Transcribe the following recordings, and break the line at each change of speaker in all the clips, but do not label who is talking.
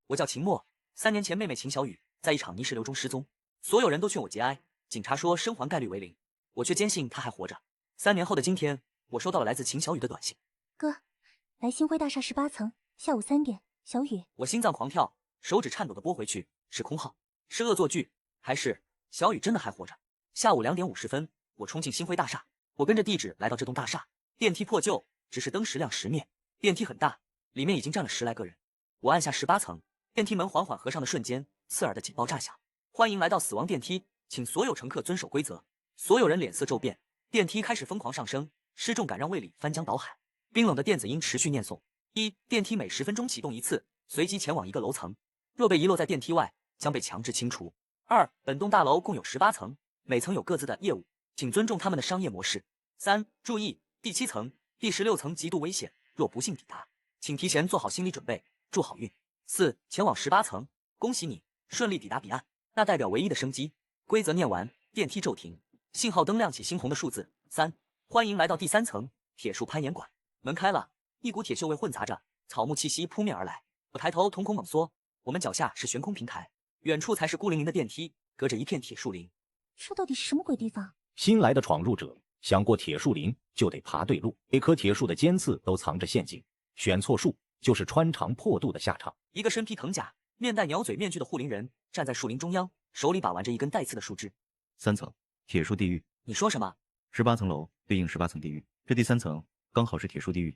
我叫秦墨，3年前妹妹秦小雨在一场泥石流中失踪，所有人都劝我节哀，警察说生还概率为0，我却坚信她还活着。3年后的今天，我收到了来自秦小雨的短信：
哥，来星辉大厦18层，下午3点，小雨。
我心脏狂跳，手指颤抖的拨回去，是空号，是恶作剧，还是小雨真的还活着？下午2点50分，我冲进星辉大厦，我跟着地址来到这栋大厦，电梯破旧，只是灯时亮时灭，电梯很大，里面已经站了10来个人。我按下18层，电梯门缓缓合上的瞬间，刺耳的警报炸响，欢迎来到死亡电梯，请所有乘客遵守规则。所有人脸色骤变，电梯开始疯狂上升，失重感让胃里翻江倒海，冰冷的电子音持续念诵：1. 电梯每10分钟启动一次，随机前往一个楼层，若被遗落在电梯外，将被强制清除。2. 本栋大楼共有18层，每层有各自的业务，请尊重他们的商业模式。3. 注意，第7层、第16层极度危险，若不幸抵达，请提前做好心理准备，祝好运。4. 前往18层，恭喜你顺利抵达彼岸，那代表唯一的生机。规则念完，电梯骤停，信号灯亮起猩红的数字3。欢迎来到第3层铁树攀岩馆，门开了，一股铁锈味混杂着草木气息扑面而来。我抬头瞳孔猛缩，我们脚下是悬空平台，远处才是孤零零的电梯，隔着一片铁树林。
这到底是什么鬼地方？
新来的闯入者想过铁树林就得爬对路，每棵铁树的尖刺都藏着陷阱，选错树就是穿肠破肚的下场。
一个身披藤甲、面戴鸟嘴面具的护林人站在树林中央，手里把玩着一根带刺的树枝。
3层，铁树地狱。
你说什么
？18层楼对应18层地狱，这第3层刚好是铁树地狱，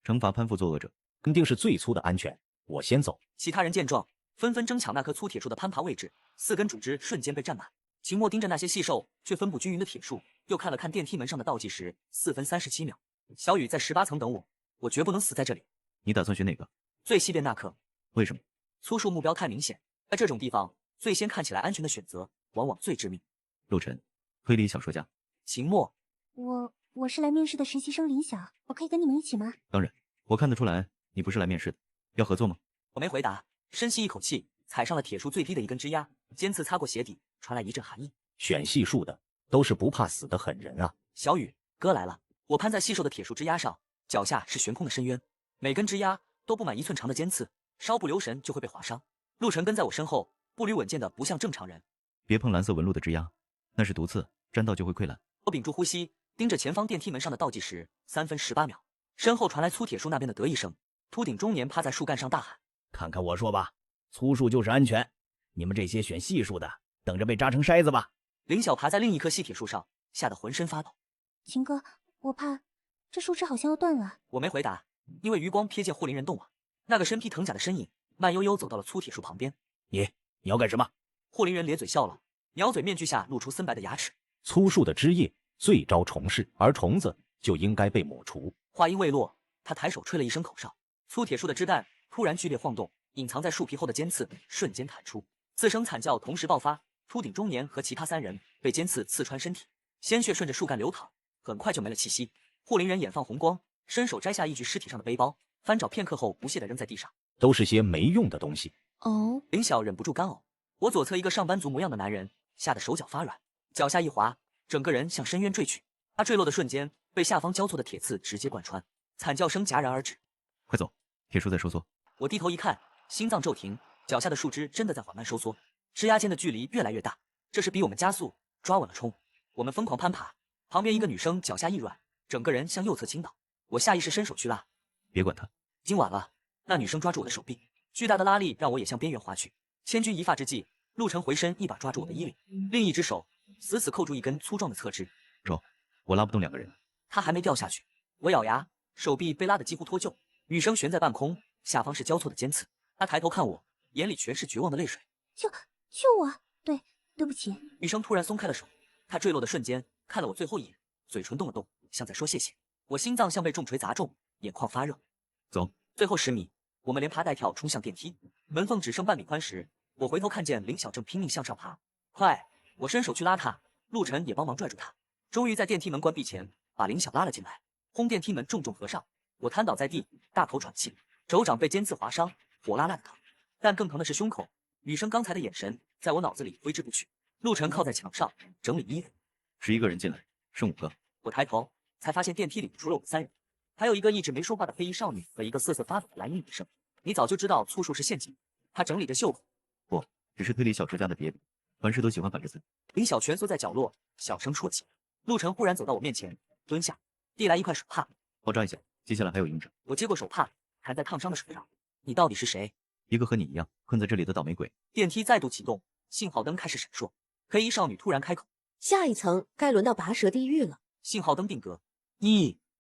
惩罚攀附作恶者，
肯定是最粗的安全。我先走。
其他人见状，纷纷争抢那棵粗铁树的攀爬位置，4根主枝瞬间被占满。秦墨盯着那些细瘦却分布均匀的铁树，又看了看电梯门上的倒计时，4分37秒。小雨在18层等我，我绝不能死在这里。
你打算选哪个？
最西边那棵。
为什么？
粗树目标太明显，在这种地方，最先看起来安全的选择往往最致命。
陆晨，推理小说家。
秦墨，
我是来面试的实习生林晓，我可以跟你们一起吗？
当然，我看得出来你不是来面试的，要合作吗？
我没回答，深吸一口气，踩上了铁树最低的一根枝丫，尖刺擦过鞋底，传来一阵寒意。
选细树的都是不怕死的狠人啊！
小雨，哥来了。我攀在细瘦的铁树枝丫上，脚下是悬空的深渊，每根枝丫都布满1寸长的尖刺，稍不留神就会被划伤。陆晨跟在我身后，步履稳健的不像正常人。
别碰蓝色纹路的枝丫，那是毒刺，沾到就会溃烂。
我屏住呼吸，盯着前方电梯门上的倒计时，3分18秒。身后传来粗铁树那边的得意声，秃顶中年趴在树干上大喊：
看看我说吧，粗树就是安全，你们这些选细树的，等着被扎成筛子吧。
林晓爬在另一棵细铁树上，吓得浑身发抖。
秦哥，我怕这树枝好像要断了。
我没回答，因为余光瞥见护林人动了，那个身披藤甲的身影慢悠悠走到了粗铁树旁边。
你要干什么？
护林人咧嘴笑了，鸟嘴面具下露出森白的牙齿。
粗树的枝叶最招虫噬，而虫子就应该被抹除。
话音未落，他抬手吹了一声口哨，粗铁树的枝干突然剧烈晃动，隐藏在树皮后的尖刺瞬间弹出，4声惨叫同时爆发。秃顶中年和其他3人被尖刺刺穿身体，鲜血顺着树干流淌，很快就没了气息。护林人眼放红光，伸手摘下一具尸体上的背包，翻找片刻后不屑地扔在地上，
都是些没用的东西。
哦，
林晓忍不住干呕。我左侧一个上班族模样的男人吓得手脚发软，脚下一滑，整个人向深渊坠去。他坠落的瞬间，被下方交错的铁刺直接贯穿，惨叫声戛然而止。
快走，铁树在收缩。
我低头一看，心脏骤停，脚下的树枝真的在缓慢收缩，枝丫间的距离越来越大，这是逼我们加速，抓稳了冲。我们疯狂攀爬，旁边一个女生脚下一软，整个人向右侧倾倒。我下意识伸手去拉，
别管他，
已经晚了。那女生抓住我的手臂，巨大的拉力让我也向边缘滑去。千钧一发之际，陆晨回身一把抓住我的衣领，另一只手死死扣住一根粗壮的侧枝。
走，我拉不动2个人。
他还没掉下去，我咬牙，手臂被拉得几乎脱臼。女生悬在半空，下方是交错的尖刺。她抬头看我，眼里全是绝望的泪水。
救我！对不起。
女生突然松开了手，她坠落的瞬间看了我最后一眼，嘴唇动了动，像在说谢谢。我心脏像被重锤砸中，眼眶发热。
走，
最后10米，我们连爬带跳冲向电梯。门缝只剩半米宽时，我回头看见林晓正拼命向上爬。快！我伸手去拉他，陆晨也帮忙拽住他。终于在电梯门关闭前，把林晓拉了进来。轰！电梯门重重合上，我瘫倒在地，大口喘气，手掌被尖刺划伤，火辣辣的疼。但更疼的是胸口，女生刚才的眼神在我脑子里挥之不去。陆晨靠在墙上整理衣服。
11个人进来，剩5个。
我抬头才发现电梯里除了我们3人，还有一个一直没说话的黑衣少女和一个瑟瑟发抖的蓝衣女生。你早就知道粗树是陷阱，他整理着袖口。
不，只是推理小说家的别笔，凡事都喜欢反着字。
林小泉缩在角落，小声啜泣。陆晨忽然走到我面前，蹲下，递来一块手帕。
包扎一下，接下来还有迎着。
我接过手帕，弹在烫伤的手上。你到底是谁？
一个和你一样困在这里的倒霉鬼。
电梯再度启动，信号灯开始闪烁。黑衣少女突然开口：
下一层该轮到拔舌地狱了。
信号灯定格，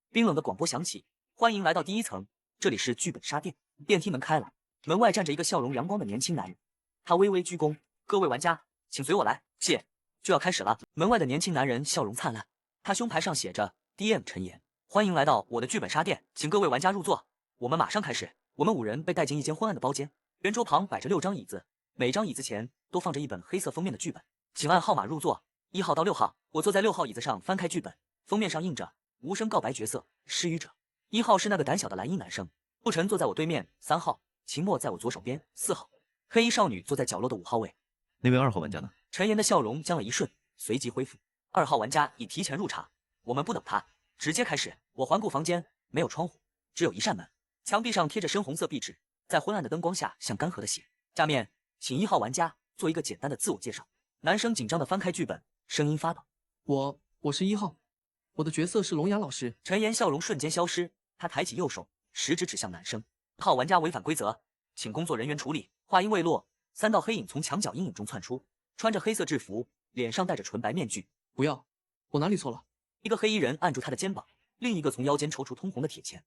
冰冷的广播响起：欢迎来到第1层，这里是剧本杀店。电梯门开了，门外站着一个笑容阳光的年轻男人，他微微鞠躬：各位玩家，请随我来。谢。就要开始了。门外的年轻男人笑容灿烂，他胸牌上写着 DM 陈岩，欢迎来到我的剧本杀店，请各位玩家入座。我们马上开始。我们5人被带进一间昏暗的包间，圆桌旁摆着6张椅子，每张椅子前都放着一本黑色封面的剧本，请按号码入座，1号到6号。我坐在6号椅子上，翻开剧本，封面上印着无声告白角色失语者。1号是那个胆小的蓝衣男生，陆晨坐在我对面，3号，秦墨在我左手边，4号，黑衣少女坐在角落的5号位。
那位2号玩家呢？
陈岩的笑容僵了一瞬，随即恢复。2号玩家已提前入场，我们不等他，直接开始。我环顾房间，没有窗户，只有一扇门，墙壁上贴着深红色壁纸，在昏暗的灯光下像干涸的血。下面，请1号玩家做一个简单的自我介绍。男生紧张地翻开剧本，声音发抖。
我是1号，我的角色是聋哑老师。
陈岩笑容瞬间消失，他抬起右手，食指指向男生。1号玩家违反规则，请工作人员处理。话音未落，3道黑影从墙角阴影中窜出，穿着黑色制服，脸上戴着纯白面具。
不要，我哪里错了？
一个黑衣人按住他的肩膀，另一个从腰间抽出通红的铁钳。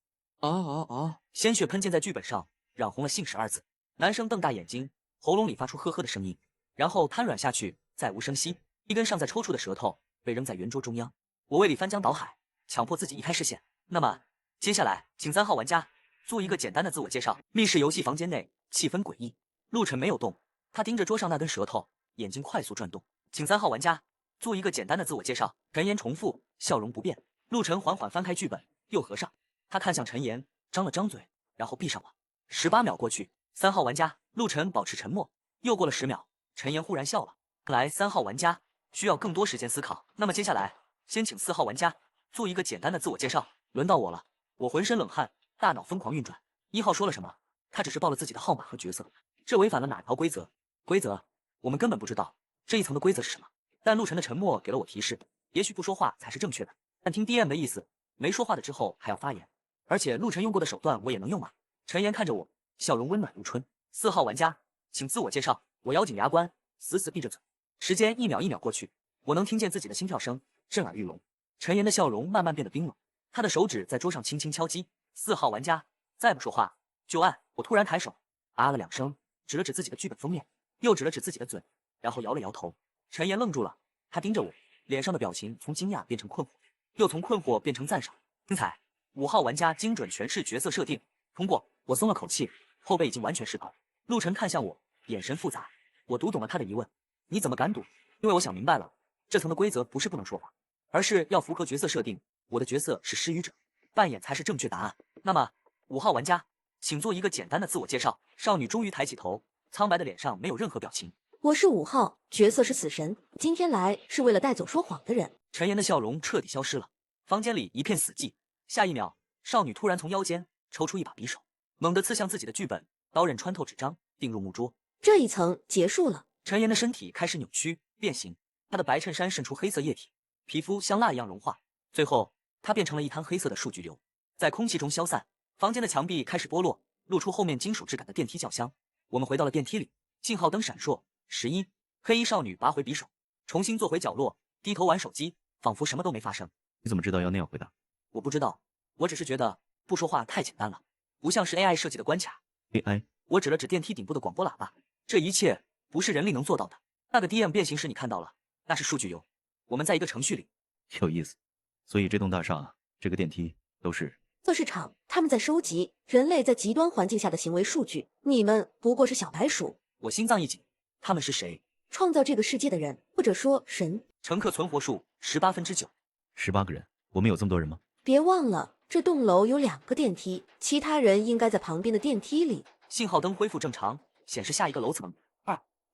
鲜血喷溅在剧本上，染红了姓氏2字。男生瞪大眼睛，喉咙里发出呵呵的声音，然后瘫软下去，再无声息。一根尚在抽搐的舌头被扔在圆桌中央。我胃里翻江倒海，强迫自己移开视线。那么接下来，请3号玩家做一个简单的自我介绍。密室游戏房间内气氛诡异，陆晨没有动，他盯着桌上那根舌头，眼睛快速转动。请3号玩家做一个简单的自我介绍。陈岩重复，笑容不变。陆晨缓缓翻开剧本，又合上。他看向陈岩，张了张嘴，然后闭上了。18秒过去，3号玩家。陆晨保持沉默。又过了10秒，陈岩忽然笑了。看来3号玩家需要更多时间思考。那么接下来，先请4号玩家做一个简单的自我介绍。轮到我了。我浑身冷汗，大脑疯狂运转。1号说了什么？他只是报了自己的号码和角色，这违反了哪条规则？规则？我们根本不知道这一层的规则是什么。但陆晨的沉默给了我提示，也许不说话才是正确的。但听 DM 的意思，没说话的之后还要发言。而且陆晨用过的手段我也能用吗？陈岩看着我，笑容温暖如春。4号玩家，请自我介绍。我咬紧牙关，死死闭着嘴。时间1秒1秒过去，我能听见自己的心跳声，震耳欲聋。陈岩的笑容慢慢变得冰冷，他的手指在桌上轻轻敲击。4号玩家，再不说话就按。我突然抬手，啊了2声，指了指自己的剧本封面，又指了指自己的嘴，然后摇了摇头。陈岩愣住了，他盯着我，脸上的表情从惊讶变成困惑，又从困惑变成赞赏。精彩！5号玩家精准诠释角色设定，通过。我松了口气，后背已经完全湿透。陆晨看向我，眼神复杂。我读懂了他的疑问，你怎么敢赌？因为我想明白了，这层的规则不是不能说谎，而是要符合角色设定。我的角色是失语者，扮演才是正确答案。那么5号玩家，请做一个简单的自我介绍。少女终于抬起头，苍白的脸上没有任何表情。
我是5号，角色是死神，今天来是为了带走说谎的人。
陈岩的笑容彻底消失了，房间里一片死寂。下一秒，少女突然从腰间抽出一把匕首，猛地刺向自己的剧本，刀刃穿透纸张，钉入木桌。
这一层结束了。
陈岩的身体开始扭曲变形，他的白衬衫渗出黑色液体，皮肤像蜡一样融化，最后他变成了一滩黑色的数据流，在空气中消散。房间的墙壁开始剥落，露出后面金属质感的电梯轿厢。我们回到了电梯里，信号灯闪烁。11，黑衣少女拔回匕首，重新坐回角落，低头玩手机，仿佛什么都没发生。
你怎么知道要那样回答？
我不知道，我只是觉得不说话太简单了，不像是 AI 设计的关卡。
AI？
我指了指电梯顶部的广播喇叭，这一切不是人力能做到的。那个 DM 变形时你看到了，那是数据流，我们在一个程序里。
有意思。所以这栋大厦，这个电梯都是
测试场，他们在收集人类在极端环境下的行为数据，你们不过是小白鼠。
我心脏一紧，他们是谁？
创造这个世界的人，或者说神。
乘客存活数9/18。
18个人，我们有这么多人吗？
别忘了，这栋楼有2个电梯，其他人应该在旁边的电梯里。
信号灯恢复正常，显示下一个楼层。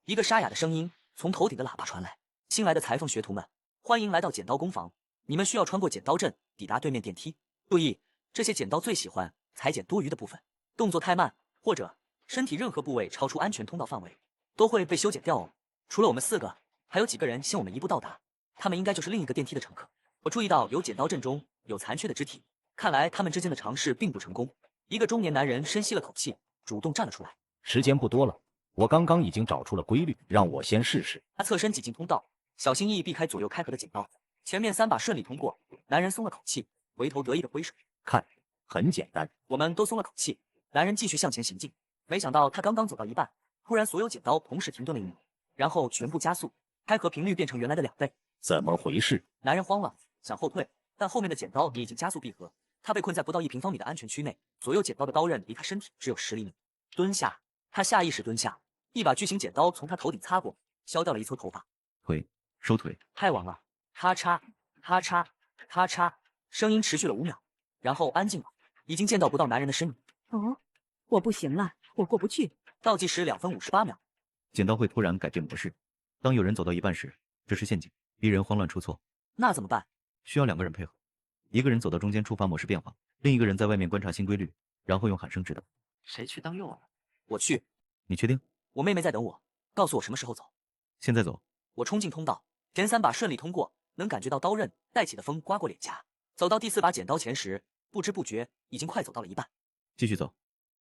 一个沙哑的声音从头顶的喇叭传来：新来的裁缝学徒们，欢迎来到剪刀工坊，你们需要穿过剪刀阵，抵达对面电梯。注意，这些剪刀最喜欢裁剪多余的部分，动作太慢或者身体任何部位超出安全通道范围，都会被修剪掉哦。除了我们4个，还有几个人先我们一步到达，他们应该就是另一个电梯的乘客。我注意到有剪刀阵中有残缺的肢体，看来他们之间的尝试并不成功。一个中年男人深吸了口气，主动站了出来。
时间不多了，我刚刚已经找出了规律，让我先试试。
他侧身挤进通道，小心翼翼避开左右开合的剪刀，前面3把顺利通过。男人松了口气，回头得意的挥手，
看，很简单。
我们都松了口气。男人继续向前行进，没想到他刚刚走到一半，突然所有剪刀同时停顿了1秒，然后全部加速，开合频率变成原来的2倍。
怎么回事？
男人慌了，想后退，但后面的剪刀也已经加速闭合，他被困在不到1平方米的安全区内，左右剪刀的刀刃离他身体只有10厘米。蹲下，他下意识蹲下，一把巨型剪刀从他头顶擦过，削掉了一撮头发。
腿，收腿。
太晚了，咔嚓，咔嚓，咔嚓，声音持续了5秒，然后安静了，已经见到不到男人的身影。
哦，我不行了，我过不去。
倒计时2分58秒。
剪刀会突然改变模式，当有人走到一半时，这是陷阱，逼人慌乱出错。
那怎么办？
需要2个人配合，一个人走到中间触发模式变化，另一个人在外面观察新规律，然后用喊声指导。
谁去当诱饵？我去。
你确定？
我妹妹在等我，告诉我什么时候走。
现在走。
我冲进通道，前3把顺利通过，能感觉到刀刃带起的风刮过脸颊。走到第4把剪刀前时，不知不觉已经快走到了一半。
继续走，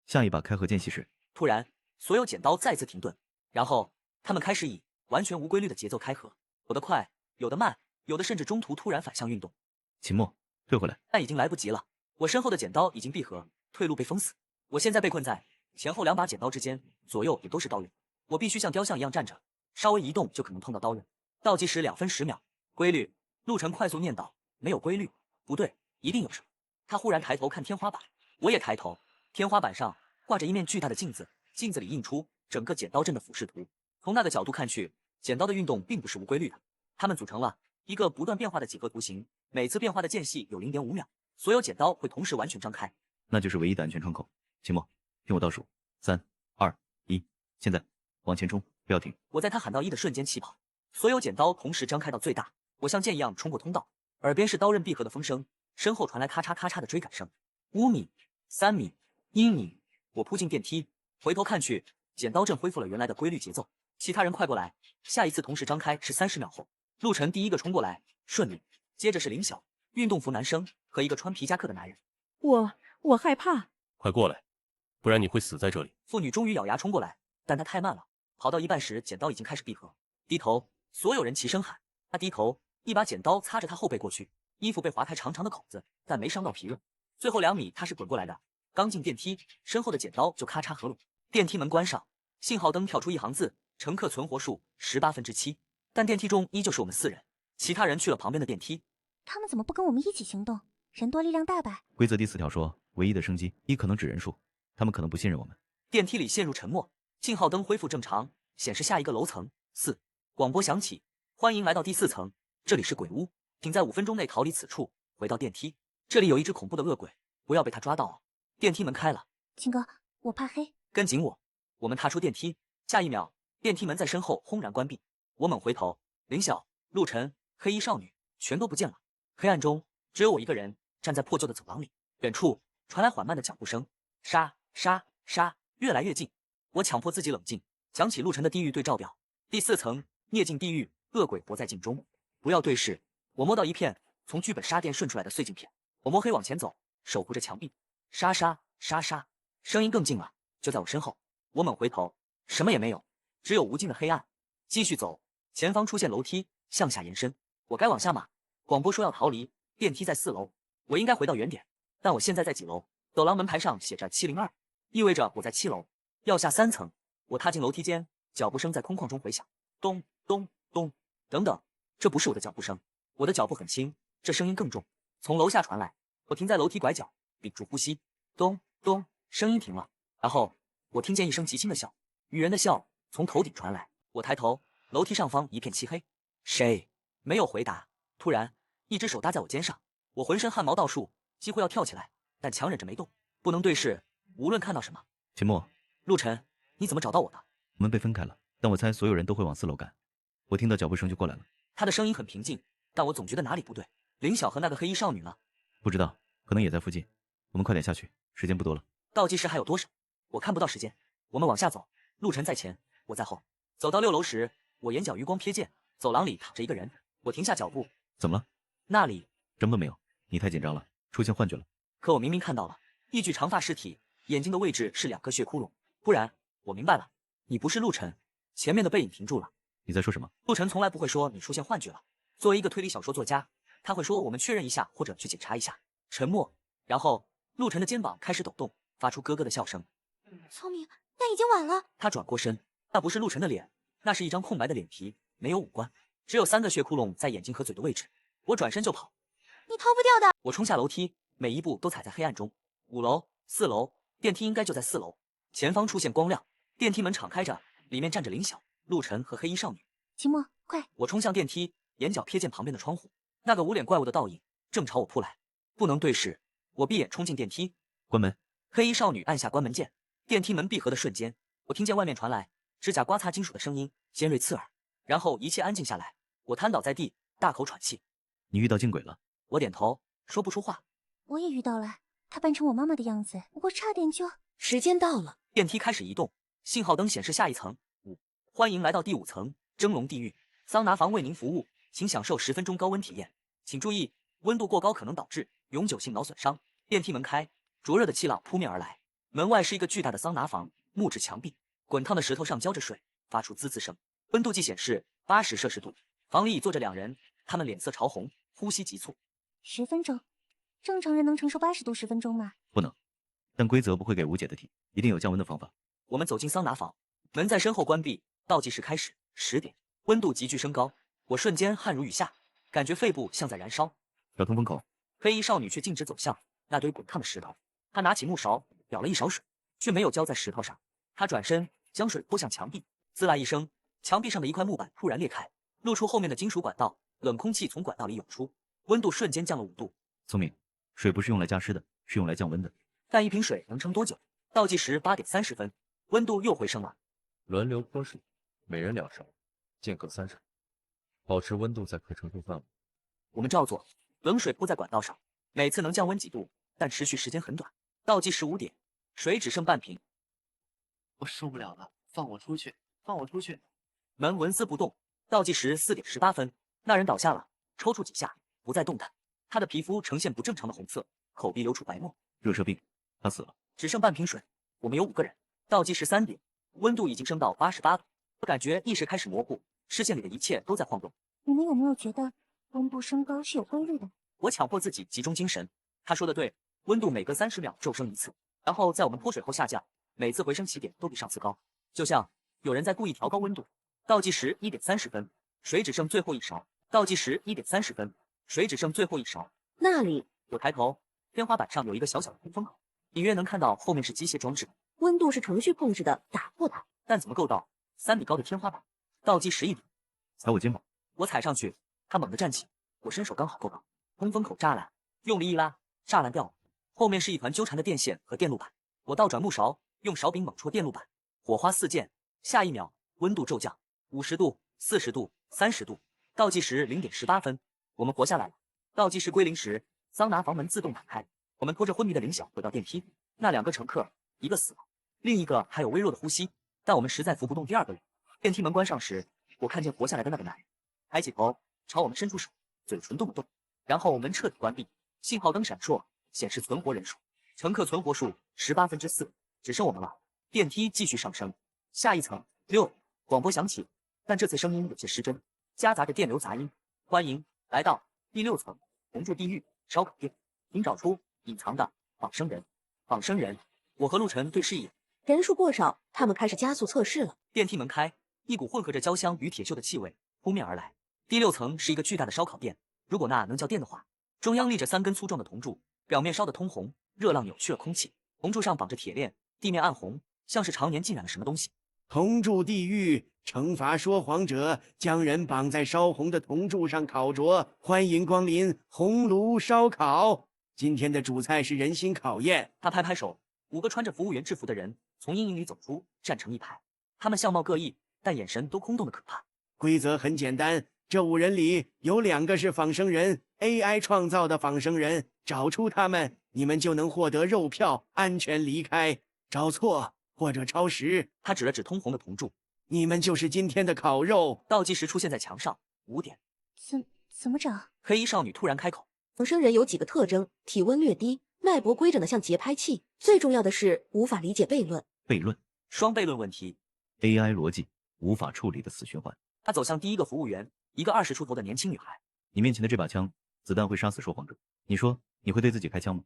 下一把开合间隙时，
突然所有剪刀再次停顿，然后他们开始以完全无规律的节奏开合，有的快，有的慢，有的甚至中途突然反向运动。
秦墨，退回来。
但已经来不及了，我身后的剪刀已经闭合，退路被封死。我现在被困在前后2把剪刀之间，左右也都是刀刃，我必须像雕像一样站着，稍微移动就可能碰到刀刃。倒计时2分10秒。规律，陆晨快速念叨。没有规律，不对，一定有什么。他忽然抬头看天花板，我也抬头。天花板上挂着一面巨大的镜子，镜子里映出整个剪刀阵的俯视图。从那个角度看去，剪刀的运动并不是无规律的，它们组成了一个不断变化的几何图形，每次变化的间隙有0.5秒，所有剪刀会同时完全张开。
那就是唯一的安全窗口。秦墨，听我倒数，3、2、1，现在往前冲，不要停。
我在他喊到1的瞬间起跑，所有剪刀同时张开到最大，我像箭一样冲过通道，耳边是刀刃闭合的风声，身后传来咔嚓咔嚓的追赶声。5米、3米、1米，我扑进电梯，回头看去，剪刀阵恢复了原来的规律节奏。其他人快过来，下一次同时张开是30秒后。陆晨第一个冲过来，顺利，接着是林晓、运动服男生和一个穿皮夹克的男人。
我害怕。
快过来，不然你会死在这里。
妇女终于咬牙冲过来，但她太慢了，跑到一半时，剪刀已经开始闭合。低头，所有人齐声喊。她低头，一把剪刀擦着她后背过去，衣服被划开长长的口子，但没伤到皮肉。最后2米，她是滚过来的，刚进电梯，身后的剪刀就咔嚓合拢。电梯门关上，信号灯跳出一行字：乘客存活数7/18。但电梯中依旧是我们4人，其他人去了旁边的电梯。
他们怎么不跟我们一起行动？人多力量大呗。
规则第4条说，唯一的生机1可能指人数，他们可能不信任我们。
电梯里陷入沉默，信号灯恢复正常，显示下一个楼层4。广播响起：欢迎来到第4层，这里是鬼屋，请在5分钟内逃离此处，回到电梯。这里有一只恐怖的恶鬼，不要被他抓到哦。电梯门开了，
秦哥，我怕黑，
跟紧我。我们踏出电梯，下一秒，电梯门在身后轰然关闭。我猛回头，林晓、陆晨、黑衣少女全都不见了。黑暗中，只有我一个人站在破旧的走廊里。远处传来缓慢的脚步声，沙沙沙，越来越近。我强迫自己冷静，讲起陆晨的地狱对照表。第4层，孽镜地狱，恶鬼活在镜中，不要对视。我摸到一片从剧本杀店顺出来的碎镜片，我摸黑往前走，守护着墙壁。沙沙沙沙，声音更近了，就在我身后。我猛回头，什么也没有，只有无尽的黑暗。继续走，前方出现楼梯，向下延伸。我该往下吗？广播说要逃离，电梯在4楼，我应该回到原点。但我现在在几楼？走廊门牌上写着702，意味着我在7楼，要下3层。我踏进楼梯间，脚步声在空旷中回响，咚咚咚。等等，这不是我的脚步声，我的脚步很轻，这声音更重，从楼下传来。我停在楼梯拐角，屏住呼吸，咚咚，声音停了。然后我听见一声极轻的笑，女人的笑从头顶传来。我抬头，楼梯上方一片漆黑，谁？没有回答。突然，一只手搭在我肩上，我浑身汗毛倒竖，几乎要跳起来，但强忍着没动。不能对视，无论看到什么。
秦墨，
陆晨，你怎么找到我的？
我们被分开了，但我猜所有人都会往4楼赶。我听到脚步声就过来了。
他的声音很平静，但我总觉得哪里不对。林晓和那个黑衣少女呢？
不知道，可能也在附近。我们快点下去，时间不多了。
倒计时还有多少？我看不到时间。我们往下走，陆晨在前，我在后。走到6楼时，我眼角余光瞥见走廊里躺着一个人，我停下脚步。
怎么了？
那里
什么都没有，你太紧张了，出现幻觉了。
可我明明看到了一具长发尸体，眼睛的位置是2个血窟窿。不然，我明白了，你不是陆晨。前面的背影停住了。
你在说什么？
陆晨从来不会说你出现幻觉了。作为一个推理小说作家，他会说我们确认一下或者去检查一下。沉默，然后陆晨的肩膀开始抖动，发出咯咯的笑声。
聪明，但已经晚了。
他转过身，那不是陆晨的脸，那是一张空白的脸皮，没有五官，只有3个血窟窿在眼睛和嘴的位置。我转身就跑，
你逃不掉的。
我冲下楼梯，每一步都踩在黑暗中。5楼、4楼，电梯应该就在4楼。前方出现光亮，电梯门敞开着，里面站着林晓、陆晨和黑衣少女。
秦墨，快！
我冲向电梯，眼角瞥见旁边的窗户，那个无脸怪物的倒影正朝我扑来。不能对视，我闭眼冲进电梯。
关门。
黑衣少女按下关门键，电梯门闭合的瞬间，我听见外面传来指甲刮擦金属的声音，尖锐刺耳。然后一切安静下来，我瘫倒在地，大口喘气。
你遇到惊鬼了？
我点头，说不出话。
我也遇到了，她扮成我妈妈的样子，我差点就……
时间到了，
电梯开始移动，信号灯显示下一层。欢迎来到第5层蒸笼地狱，桑拿房为您服务，请享受10分钟高温体验。请注意，温度过高可能导致永久性脑损伤。电梯门开，灼热的气浪扑面而来。门外是一个巨大的桑拿房，木质墙壁，滚烫的石头上浇着水，发出滋滋声。温度计显示80摄氏度。房里已坐着2人，他们脸色潮红，呼吸急促。
10分钟，正常人能承受80度10分钟吗？
不能，但规则不会给无解的题，一定有降温的方法。
我们走进桑拿房，门在身后关闭，倒计时开始，10点，温度急剧升高，我瞬间汗如雨下，感觉肺部像在燃烧。
找通风口。
黑衣少女却径直走向那堆滚烫的石头，她拿起木勺舀了一勺水，却没有浇在石头上。她转身将水泼向墙壁，滋啦一声，墙壁上的一块木板突然裂开，露出后面的金属管道，冷空气从管道里涌出，温度瞬间降了5度。
聪明，水不是用来加湿的，是用来降温的。
但一瓶水能撑多久？倒计时8点30分，温度又回升了。
轮流泼水，每人2勺，间隔30分，保持温度在可承受范围。
我们照做，冷水泼在管道上，每次能降温几度，但持续时间很短。倒计时5点，水只剩半瓶。
我受不了了，放我出去，放我出去！
门纹丝不动。倒计时4点18分，那人倒下了，抽搐几下，不再动弹。他的皮肤呈现不正常的红色，口鼻流出白沫。
热射病，他死了。
只剩半瓶水，我们有5个人。倒计时3点，温度已经升到88度，我感觉意识开始模糊，视线里的一切都在晃动。
你们有没有觉得温度升高是有规律的？
我强迫自己集中精神。他说的对，温度每隔30秒骤升1次，然后在我们泼水后下降，每次回升起点都比上次高，就像有人在故意调高温度。倒计时1点30分，水只剩最后1勺。倒计时1点30分，水只剩最后1勺。
那里，
我抬头，天花板上有一个小小的通风口，隐约能看到后面是机械装置。
温度是程序控制的，打破它。
但怎么够到3米高的天花板？倒计时1点，
踩我肩膀。
我踩上去，他猛地站起，我伸手刚好够到通风口栅栏，用力一拉，栅栏掉了，后面是一团纠缠的电线和电路板。我倒转木勺，用勺柄猛戳电路板，火花四溅。下一秒，温度骤降，50度、40度、30度。倒计时0点18分，我们活下来了。倒计时归0时，桑拿房门自动打开，我们拖着昏迷的林晓回到电梯。那2个乘客，一个死了，另一个还有微弱的呼吸，但我们实在扶不动第2个人。电梯门关上时，我看见活下来的那个男人抬起头朝我们伸出手，嘴唇动了动，然后门彻底关闭，信号灯闪烁，显示存活人数，乘客存活数4/8，只剩我们了。电梯继续上升，下一层6，广播响起，但这次声音有些失真，夹杂着电流杂音。欢迎来到第6层同住地狱烧烤店，请找出隐藏的仿生人。仿生人，我和陆晨对视一眼，
人数过少，他们开始加速测试了。
电梯门开，一股混合着焦香与铁锈的气味扑面而来。第6层是一个巨大的烧烤店，如果那能叫店的话，中央立着3根粗壮的铜柱，表面烧得通红，热浪扭曲了空气，铜柱上绑着铁链，地面暗红，像是常年浸染了什么东西。
同住地狱，惩罚说谎者，将人绑在烧红的铜柱上烤灼。欢迎光临红炉烧烤。今天的主菜是人心考验。
他拍拍手，5个穿着服务员制服的人从阴影里走出，站成一排。他们相貌各异，但眼神都空洞的可怕。
规则很简单，这5人里有2个是仿生人 ，AI 创造的仿生人，找出他们，你们就能获得肉票，安全离开。找错或者超时。
他指了指通红的铜柱，
你们就是今天的烤肉。
倒计时出现在墙上，5点。
怎么找？
黑衣少女突然开口。
仿生人有几个特征：体温略低，脉搏规整的像节拍器，最重要的是无法理解悖论。
悖论，
双悖论问题。
AI 逻辑无法处理的死循环。
他走向第一个服务员，一个20出头的年轻女孩。
你面前的这把枪，子弹会杀死说谎者。你说你会对自己开枪吗？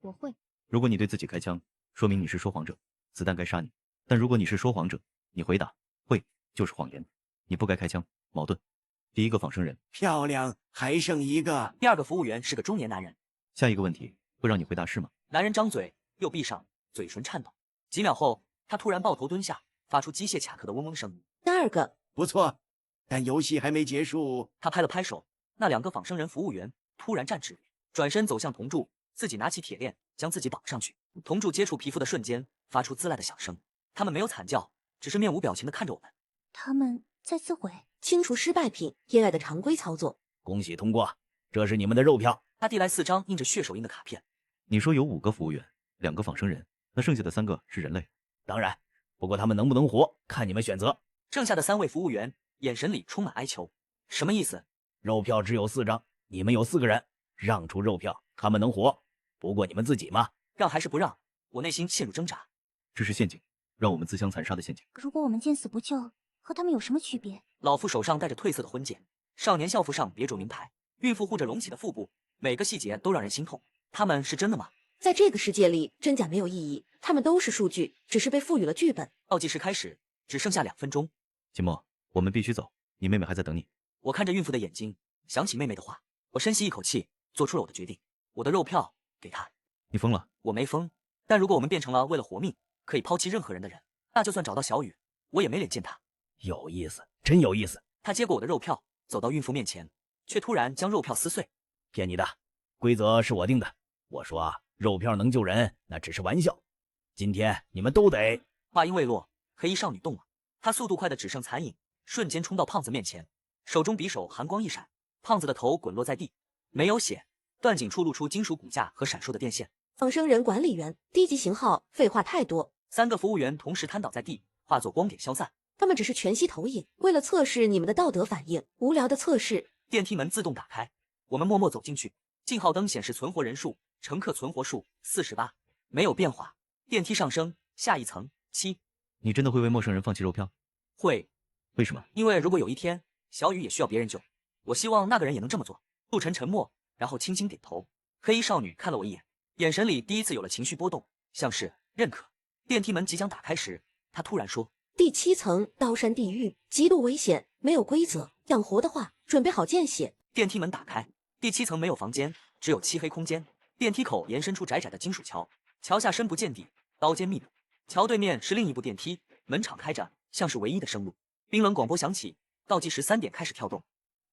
我会。
如果你对自己开枪，说明你是说谎者，子弹该杀你。但如果你是说谎者，你回答会就是谎言，你不该开枪。矛盾。第一个仿生人
漂亮，还剩一个。
第二个服务员是个中年男人。
下一个问题会让你回答是吗？
男人张嘴又闭上，嘴唇颤抖。几秒后，他突然抱头蹲下，发出机械卡壳的嗡嗡声。
第二个
不错，但游戏还没结束。
他拍了拍手，那2个仿生人服务员突然站直，转身走向铜柱，自己拿起铁链将自己绑上去。铜柱接触皮肤的瞬间，发出滋啦的响声。他们没有惨叫，只是面无表情地看着我们。
他们在自毁。
清除失败品，恋爱的常规操作。
恭喜通过，这是你们的肉票。
他递来4张印着血手印的卡片。
你说有5个服务员，2个仿生人，那剩下的3个是人类？
当然，不过他们能不能活，看你们选择。
剩下的3位服务员眼神里充满哀求。什么意思？
肉票只有4张，你们有4个人，让出肉票，他们能活。不过你们自己嘛，
让还是不让？我内心陷入挣扎。
这是陷阱，让我们自相残杀的陷阱。
如果我们见死不救，和他们有什么区别？
老妇手上戴着褪色的婚戒，少年校服上别着名牌，孕妇护着隆起的腹部，每个细节都让人心痛。他们是真的吗？
在这个世界里，真假没有意义，他们都是数据，只是被赋予了剧本。
倒计时开始，只剩下2分钟。
秦墨，我们必须走，你妹妹还在等你。
我看着孕妇的眼睛，想起妹妹的话，我深吸一口气，做出了我的决定。我的肉票给她。
你疯了？
我没疯，但如果我们变成了为了活命可以抛弃任何人的人，那就算找到小雨，我也没脸见她。
有意思，真有意思。
他接过我的肉票，走到孕妇面前，却突然将肉票撕碎。
骗你的，规则是我定的。我说啊，肉票能救人，那只是玩笑。今天你们都得……
话音未落，黑衣少女动了，她速度快的只剩残影，瞬间冲到胖子面前，手中匕首寒光一闪，胖子的头滚落在地，没有血，断颈处露出金属骨架和闪烁的电线。
仿生人管理员，低级型号，废话太多。
3个服务员同时瘫倒在地，化作光点消散。
他们只是全息投影，为了测试你们的道德反应。无聊的测试。
电梯门自动打开，我们默默走进去。信号灯显示存活人数，乘客存活数48，没有变化。电梯上升，下一层7。
你真的会为陌生人放弃肉票？
会。
为什么？
因为如果有一天小雨也需要别人救，我希望那个人也能这么做。陆晨沉默，然后轻轻点头。黑衣少女看了我一眼，眼神里第一次有了情绪波动，像是认可。电梯门即将打开时，她突然说。
第7层，刀山地狱，极度危险，没有规则。养活的话，准备好见血。
电梯门打开，第7层没有房间，只有漆黑空间。电梯口延伸出窄窄的金属桥，桥下深不见底，刀尖密布。桥对面是另一部电梯，门敞开着，像是唯一的生路。冰冷广播响起，倒计时3点开始跳动。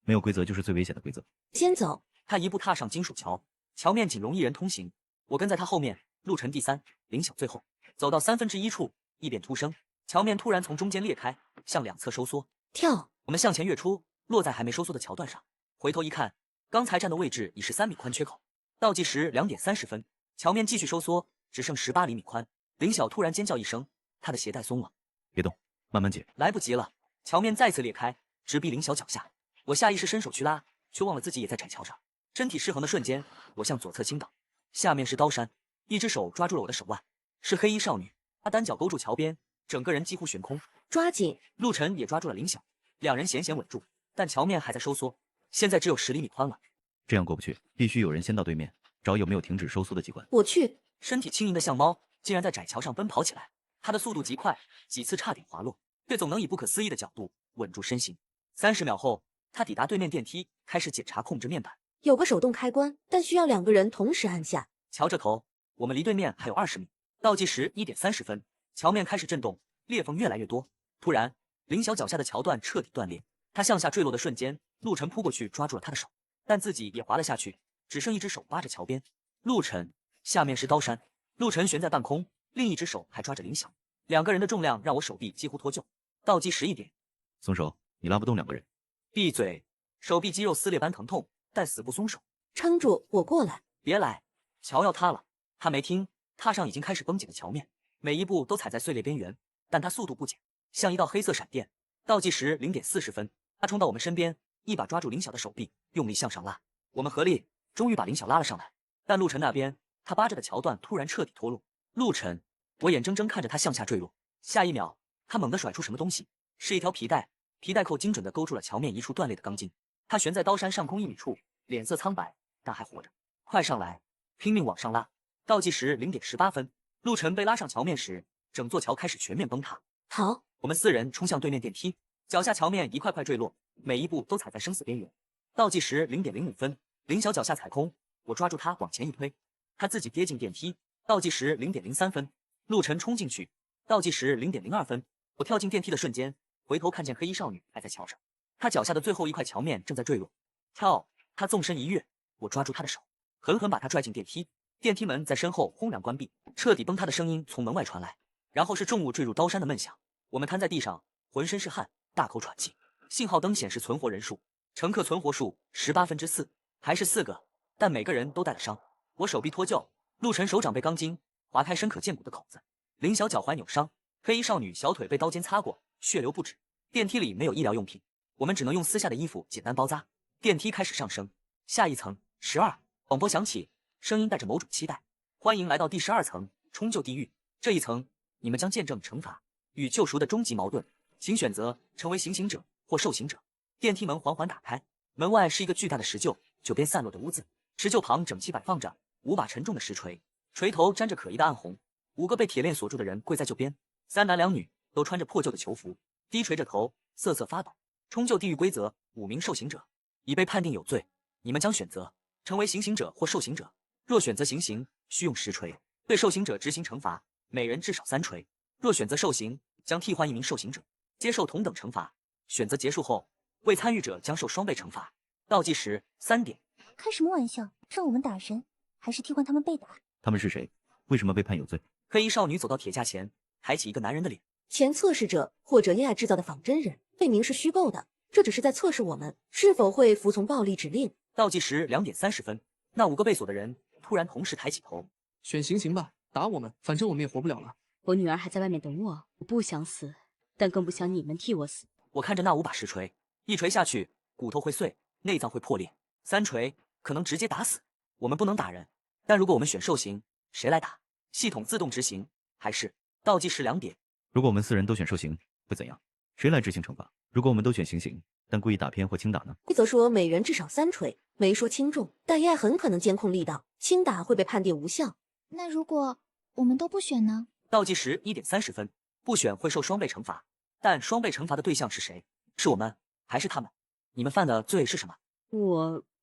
没有规则就是最危险的规则。
先走。
他一步踏上金属桥，桥面仅容一人通行。我跟在他后面，陆晨第3，林晓最后。走到1/3处，异变突生。 桥面突然从中间裂开，向两侧收缩。
跳！
我们向前跃出，落在还没收缩的桥段上。回头一看，刚才站的位置已是3米宽缺口。倒计时2点30分，桥面继续收缩，只剩18厘米宽。林晓突然尖叫一声，他的鞋带松了。
别动，慢慢解。
来不及了，桥面再次裂开，直逼林晓脚下。我下意识伸手去拉，却忘了自己也在窄桥上。身体失衡的瞬间，我向左侧倾倒，下面是刀山，一只手抓住了我的手腕，是黑衣少女，她单脚勾住桥边。 整个人几乎悬空，
抓紧！
陆晨也抓住了林晓，两人险险稳住，但桥面还在收缩，现在只有10厘米宽了。
这样过不去，必须有人先到对面，找有没有停止收缩的机关。
我去！
身体轻盈的像猫，竟然在窄桥上奔跑起来。他的速度极快，几次差点滑落，却总能以不可思议的角度稳住身形。30秒后，他抵达对面电梯，开始检查控制面板。
有个手动开关，但需要2个人同时按下。
瞧这头，我们离对面还有20米。倒计时1点30分。 桥面开始震动，裂缝越来越多。突然，林晓脚下的桥段彻底断裂，他向下坠落的瞬间，陆晨扑过去抓住了他的手，但自己也滑了下去，只剩一只手扒着桥边。陆晨，下面是刀山。陆晨悬在半空，另一只手还抓着林晓，两个人的重量让我手臂几乎脱臼。倒计时1点，
松手，你拉不动2个人。
闭嘴！手臂肌肉撕裂般疼痛，但死不松手。
撑住，我过来。
别来！桥要塌了。他没听，踏上已经开始绷紧的桥面。每一步都踩在碎裂边缘，但他速度不减，像一道黑色闪电。倒计时0点40分，他冲到我们身边，一把抓住林晓的手臂，用力向上拉。我们合力，终于把林晓拉了上来。但陆晨那边，他扒着的桥段突然彻底脱落。陆晨，我眼睁睁看着他向下坠落，下一秒，他猛地甩出什么东西，是一条皮带，皮带扣精准地勾住了桥面一处断裂的钢筋。他悬在刀山上空1米处，脸色苍白，但还活着。快上来，拼命往上拉。倒计时0点18分，陆晨被拉上桥面时，整座桥开始全面崩塌。
好，
我们4人冲向对面电梯，脚下桥面一块块坠落，每一步都踩在生死边缘。倒计时0点05分，林晓脚下踩空，我抓住他往前一推，他自己跌进电梯。倒计时0点03分，陆晨冲进去。倒计时0点02分，我跳进电梯的瞬间，回头看见黑衣少女还在桥上，她脚下的最后一块桥面正在坠落。跳！她纵身一跃，我抓住她的手，狠狠把她拽进电梯。电梯门在身后轰然关闭，彻底崩塌的声音从门外传来，然后是重物坠入刀山的闷响。我们瘫在地上，浑身是汗，大口喘气。信号灯显示存活人数，乘客存活数4/8，还是4个，但每个人都带了伤。我手臂脱臼，陆晨手掌被钢筋划开深可见骨的口子，林晓脚踝扭伤，黑衣少女小腿被刀尖擦过，血流不止。电梯里没有医疗用品，我们只能用撕下的衣服简单包扎。电梯开始上升，下一层12，广播响起，声音带着某种期待。欢迎来到第12层，冲救地狱。这一层，你们将见证惩罚与救赎的终极矛盾，请选择成为行刑者或受刑者。电梯门缓缓打开，门外是一个巨大的石臼，九边散落的屋子。石臼旁整齐摆放着5把沉重的石锤，锤头沾着可疑的暗红。5个被铁链锁住的人跪在臼边，3男2女都穿着破旧的囚服，低垂着头，瑟瑟发抖。冲救地狱规则：5名受刑者已被判定有罪，你们将选择成为行刑者或受刑者。若选择行刑，需用10锤对受刑者执行惩罚，每人至少3锤。若选择受刑，将替换1名受刑者，接受同等惩罚。选择结束后，未参与者将受双倍惩罚。倒计时3点。
开什么玩笑？让我们打人，还是替换他们被打？
他们是谁？为什么被判有罪？
黑衣少女走到铁架前，抬起一个男人的脸。
前测试者或者恋爱制造的仿真人，罪名是虚构的，这只是在测试我们是否会服从暴力指令。
倒计时2点30分，那5个被锁的人突然同时抬起头。
选行刑吧，打我们，反正我们也活不了了。
我女儿还在外面等我，我不想死，但更不想你们替我死。
我看着那5把石锤，一锤下去，骨头会碎，内脏会破裂；3锤可能直接打死。我们不能打人，但如果我们选受刑，谁来打？系统自动执行，还是倒计时2点？
如果我们4人都选受刑，会怎样？谁来执行惩罚？如果我们都选行刑，但故意打偏或轻打呢？
规则说每人至少3锤，没说轻重，但 AI 很可能监控力道，轻打会被判定无效。
那如果我们都不选呢？
倒计时1点30分，不选会受双倍惩罚，但双倍惩罚的对象是谁？是我们还是他们？你们犯的罪是什么？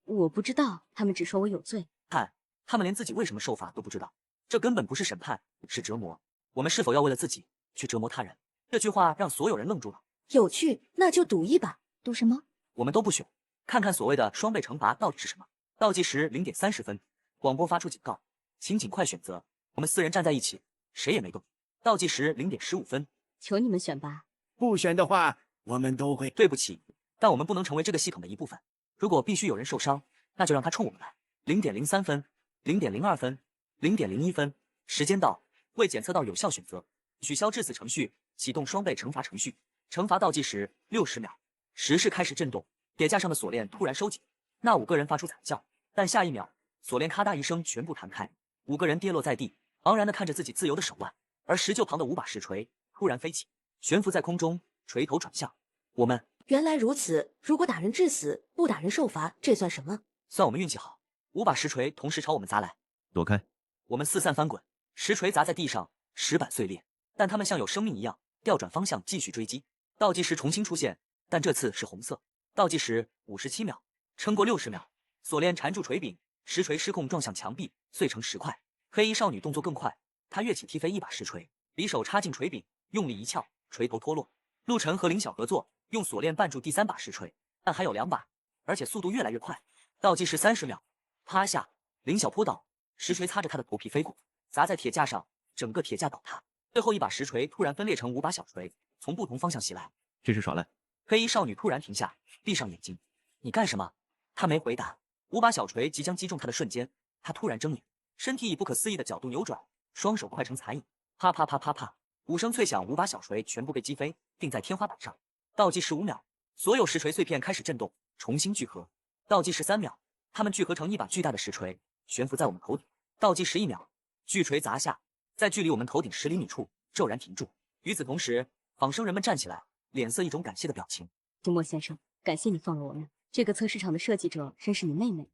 我不知道，他们只说我有罪。
看，他们连自己为什么受罚都不知道，这根本不是审判，是折磨。我们是否要为了自己去折磨他人？这句话让所有人愣住了。
有趣，那就赌一把。
赌什么？
我们都不选，看看所谓的双倍惩罚到底是什么。倒计时0点30分，广播发出警告，请尽快选择。我们4人站在一起，谁也没动。倒计时0点15分，
求你们选吧。
不选的话，我们都会。
对不起，但我们不能成为这个系统的一部分。如果必须有人受伤，那就让他冲我们来。0点03分，0点02分，0点01分，时间到。未检测到有效选择，取消致死程序，启动双倍惩罚程序。惩罚倒计时60秒，石室开始震动，铁架上的锁链突然收紧。那5个人发出惨叫，但下一秒，锁链咔嗒一声全部弹开，5个人跌落在地，昂然地看着自己自由的手腕。而石臼旁的5把石锤突然飞起，悬浮在空中，锤头转向我们。
原来如此，如果打人致死，不打人受罚，这算什么？
算我们运气好，5把石锤同时朝我们砸来。
躲开！
我们四散翻滚，石锤砸在地上，石板碎裂，但它们像有生命一样调转方向继续追击。倒计时重新出现，但这次是红色。倒计时57秒，撑过60秒，锁链缠住锤柄，石锤失控撞向墙壁，碎成石块。黑衣少女动作更快，她跃起踢飞1把石锤，匕首插进锤柄，用力一撬，锤头脱落。陆晨和林晓合作，用锁链绊住第3把石锤，但还有2把，而且速度越来越快。倒计时30秒，趴下，林晓扑倒，石锤擦着他的头皮飞过，砸在铁架上，整个铁架倒塌。最后1把石锤突然分裂成5把小锤，从不同方向袭来。
这是耍赖！
黑衣少女突然停下，闭上眼睛。你干什么？她没回答。5把小锤即将击中她的瞬间，她突然睁眼，身体以不可思议的角度扭转，双手快成残影，啪啪啪啪啪，5声脆响，5把小锤全部被击飞，定在天花板上。倒计15秒，所有石锤碎片开始震动，重新聚合。倒计13秒，它们聚合成一把巨大的石锤，悬浮在我们头顶。倒计11秒，巨锤砸下，在距离我们头顶10厘米处骤然停住。与此同时，仿生人们站起来，脸色一种感谢的表情。
丁墨先生，感谢你放了我们。这个测试场的设计者认识你妹妹，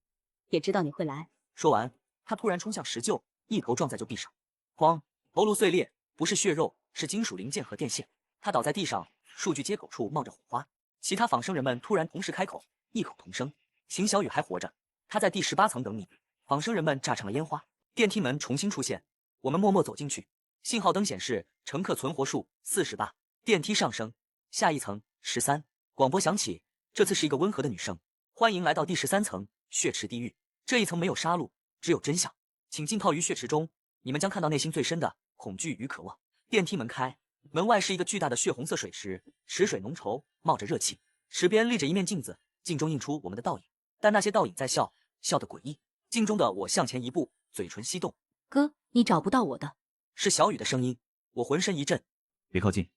也知道你会来。
说完，他突然冲向石臼，一头撞在臼壁上，哐，头颅碎裂，不是血肉，是金属零件和电线。他倒在地上，数据接口处冒着火花。其他仿生人们突然同时开口，异口同声：“邢小雨还活着，他在第18层等你。”仿生人们炸成了烟花。电梯门重新出现，我们默默走进去。信号灯显示乘客存活数48。电梯上升，下一层13。广播响起，这次是一个温和的女声：“欢迎来到第13层血池地狱。这一层没有杀戮，只有真相。请浸泡于血池中，你们将看到内心最深的恐惧与渴望。”电梯门开，门外是一个巨大的血红色水池，池水浓稠，冒着热气。池边立着一面镜子，镜中映出我们的倒影，但那些倒影在笑，笑得诡异。镜中的我向前一步，嘴唇翕动。
哥，你找不到我的。
是小雨的声音，我浑身一震。
别靠近，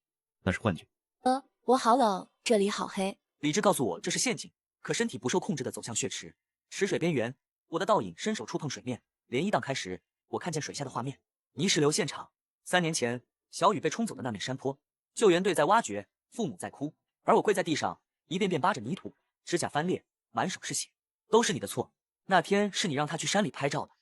那是幻觉。
我好冷，这里好黑。
理智告诉我这是陷阱，可身体不受控制地走向血池。池水边缘，我的倒影伸手触碰水面，涟漪荡开时，我看见水下的画面。泥石流现场，3年前小雨被冲走的那面山坡，救援队在挖掘，父母在哭，而我跪在地上，一遍遍扒着泥土，指甲翻裂，满手是血。都是你的错，那天是你让他去山里拍照的。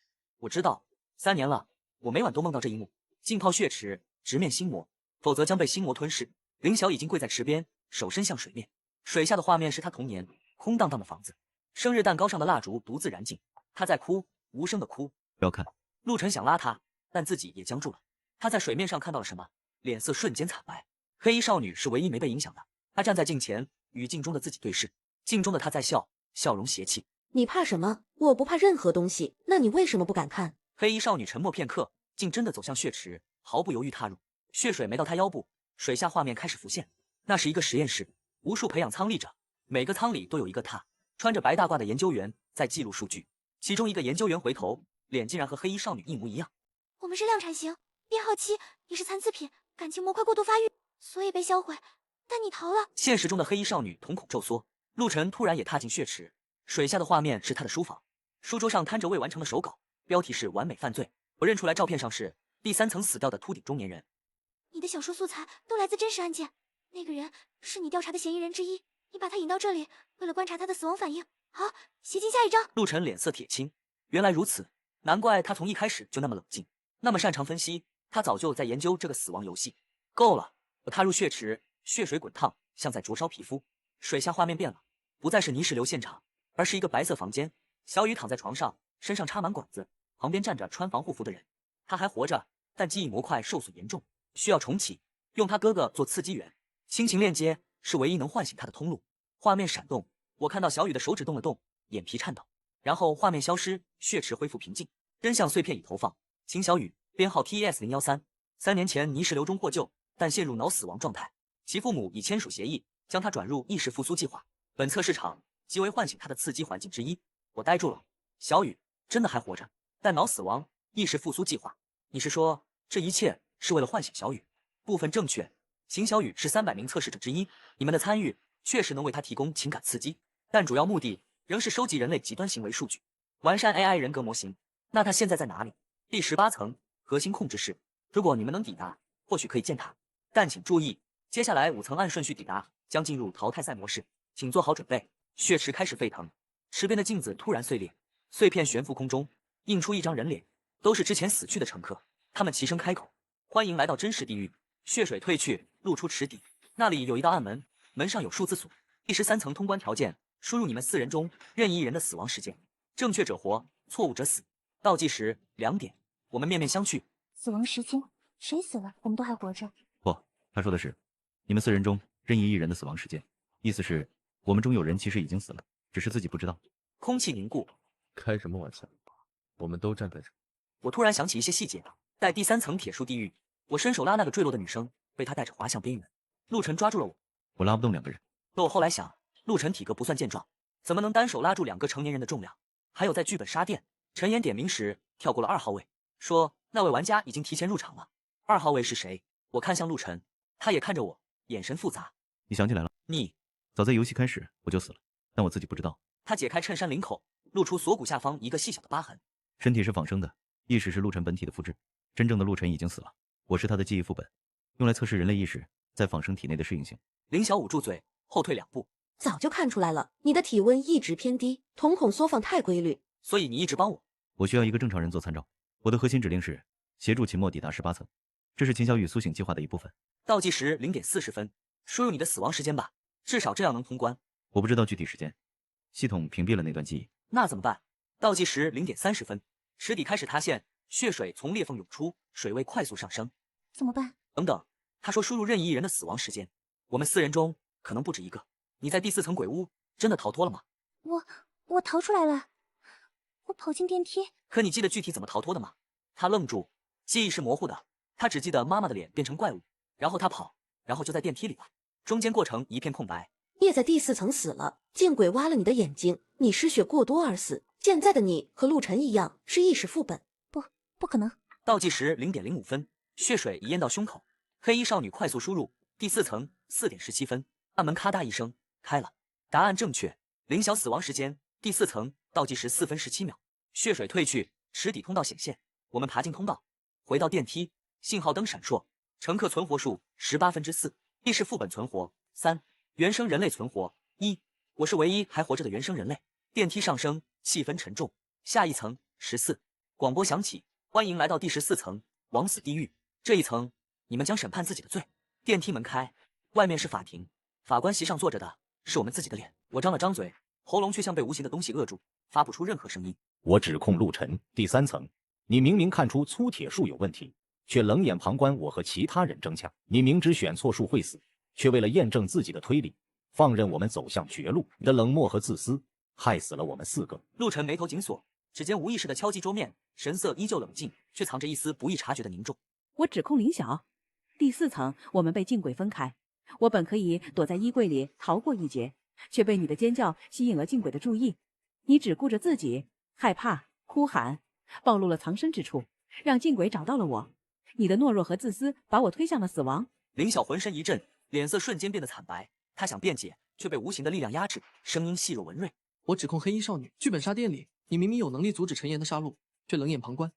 我知道，3年了，我每晚都梦到这一幕：浸泡血池，直面心魔，否则将被心魔吞噬。林晓已经跪在池边，手伸向水面，水下的画面是他童年空荡荡的房子，生日蛋糕上的蜡烛独自燃尽，他在哭，无声的哭。
不要看。
陆晨想拉他，但自己也僵住了。他在水面上看到了什么？脸色瞬间惨白。黑衣少女是唯一没被影响的，她站在镜前，与镜中的自己对视，镜中的她在笑，笑容邪气。
你怕什么？我不怕任何东西，那你为什么不敢看？
黑衣少女沉默片刻，竟真的走向血池，毫不犹豫踏入。血水没到她腰部，水下画面开始浮现。那是一个实验室，无数培养舱立着，每个舱里都有一个他，穿着白大褂的研究员在记录数据。其中一个研究员回头，脸竟然和黑衣少女一模一样。
我们是量产型，编号7，你是残次品，感情模块过度发育，所以被销毁。但你逃了。
现实中的黑衣少女瞳孔骤缩，陆晨突然也踏进血池，水下的画面是他的书房，书桌上摊着未完成的手稿，标题是完美犯罪。我认出来照片上是第3层死掉的秃顶中年人。
你的小说素材都来自真实案件，那个人是你调查的嫌疑人之一，你把他引到这里，为了观察他的死亡反应。好，写进下一章。
陆晨脸色铁青，原来如此，难怪他从一开始就那么冷静，那么擅长分析，他早就在研究这个死亡游戏。够了，我踏入血池，血水滚烫，像在灼烧皮肤。水下画面变了，不再是泥石流现场，而是一个白色房间。小雨躺在床上，身上插满管子，旁边站着穿防护服的人。他还活着，但记忆模块受损严重，需要重启，用他哥哥做刺激源。亲情链接是唯一能唤醒他的通路。画面闪动，我看到小雨的手指动了动，眼皮颤抖，然后画面消失，血池恢复平静。真相碎片已投放。秦小雨，编号 TES013，3年前泥石流中获救，但陷入脑死亡状态。其父母已签署协议，将他转入意识复苏计划。本测试场即为唤醒他的刺激环境之一。我呆住了，小雨真的还活着，但脑死亡，意识复苏计划。你是说这一切是为了唤醒小雨？部分正确。秦小雨是300名测试者之一，你们的参与确实能为他提供情感刺激，但主要目的仍是收集人类极端行为数据，完善 AI 人格模型。那他现在在哪里？第18层核心控制室。如果你们能抵达，或许可以见他。但请注意，接下来5层按顺序抵达，将进入淘汰赛模式，请做好准备。血池开始沸腾，池边的镜子突然碎裂，碎片悬浮空中，映出一张人脸，都是之前死去的乘客。他们齐声开口：“欢迎来到真实地狱。”血水退去，露出池底，那里有一道暗门，门上有数字锁。第13层通关条件：输入你们4人中任意一人的死亡时间，正确者活，错误者死。倒计时2点，我们面面相觑。
死亡时间，谁死了，我们都还活着。
不，他说的是你们4人中任意一人的死亡时间，意思是我们中有人其实已经死了，只是自己不知道。
空气凝固。
开什么玩笑？我们都站在这。
我突然想起一些细节，在第3层铁树地狱，我伸手拉那个坠落的女生，被她带着滑向边缘。陆晨抓住了我，
我拉不动2个人。
可我后来想，陆晨体格不算健壮，怎么能单手拉住2个成年人的重量？还有在剧本杀店，陈岩点名时跳过了2号位，说那位玩家已经提前入场了。2号位是谁？我看向陆晨，他也看着我，眼神复杂。
你想起来了？
你
早在游戏开始我就死了，但我自己不知道。
他解开衬衫领口，露出锁骨下方一个细小的疤痕。
身体是仿生的，意识是陆晨本体的复制。真正的陆晨已经死了，我是他的记忆副本，用来测试人类意识在仿生体内的适应性。
林晓捂住嘴，后退2步。
早就看出来了，你的体温一直偏低，瞳孔缩放太规律，
所以你一直帮我。
我需要一个正常人做参照。我的核心指令是协助秦墨抵达18层，这是秦小雨苏醒计划的一部分。
倒计时0点40分，输入你的死亡时间吧，至少这样能通关。
我不知道具体时间，系统屏蔽了那段记忆。
那怎么办？倒计时0点30分，池底开始塌陷，血水从裂缝涌出，水位快速上升。
怎么办？
等等，他说输入任意一人的死亡时间，我们4人中可能不止一个。你在第4层鬼屋真的逃脱了吗？
我逃出来了，我跑进电梯。
可你记得具体怎么逃脱的吗？他愣住，记忆是模糊的，他只记得妈妈的脸变成怪物，然后他跑，然后就在电梯里了，中间过程一片空白。
你也在第4层死了，见鬼挖了你的眼睛，你失血过多而死。现在的你和陆晨一样是意识副本。
不可能。
倒计时0点05分，血水已淹到胸口。黑衣少女快速输入第4层4点17分，暗门咔嗒一声开了，答案正确。林晓死亡时间第4层，倒计时4分17秒。血水退去，池底通道显现，我们爬进通道，回到电梯，信号灯闪烁，乘客存活数4/8，意识副本存活3，原生人类存活1，我是唯一还活着的原生人类。电梯上升，气氛沉重。下一层14，广播响起，欢迎来到第14层，枉死地狱。这一层你们将审判自己的罪。电梯门开，外面是法庭，法官席上坐着的是我们自己的脸。我张了张嘴，喉咙却像被无形的东西扼住，发不出任何声音。
我指控陆晨，第3层，你明明看出粗铁术有问题，却冷眼旁观我和其他人争抢。你明知选错术会死，却为了验证自己的推理，放任我们走向绝路。你的冷漠和自私，害死了我们4个。
陆晨眉头紧锁，指尖无意识地敲击桌面，神色依旧冷静，却藏着一丝不易察觉的凝重。
我指控林晓，第4层我们被禁鬼分开，我本可以躲在衣柜里逃过一劫，却被你的尖叫吸引了禁鬼的注意。你只顾着自己，害怕、哭喊，暴露了藏身之处，让禁鬼找到了我。你的懦弱和自私把我推向了死亡。
林晓浑身一震，脸色瞬间变得惨白。他想辩解，却被无形的力量压制，声音细若文瑞。
我指控黑衣少女，剧本杀店里，你明明有能力阻止陈岩的杀戮，却冷眼旁观。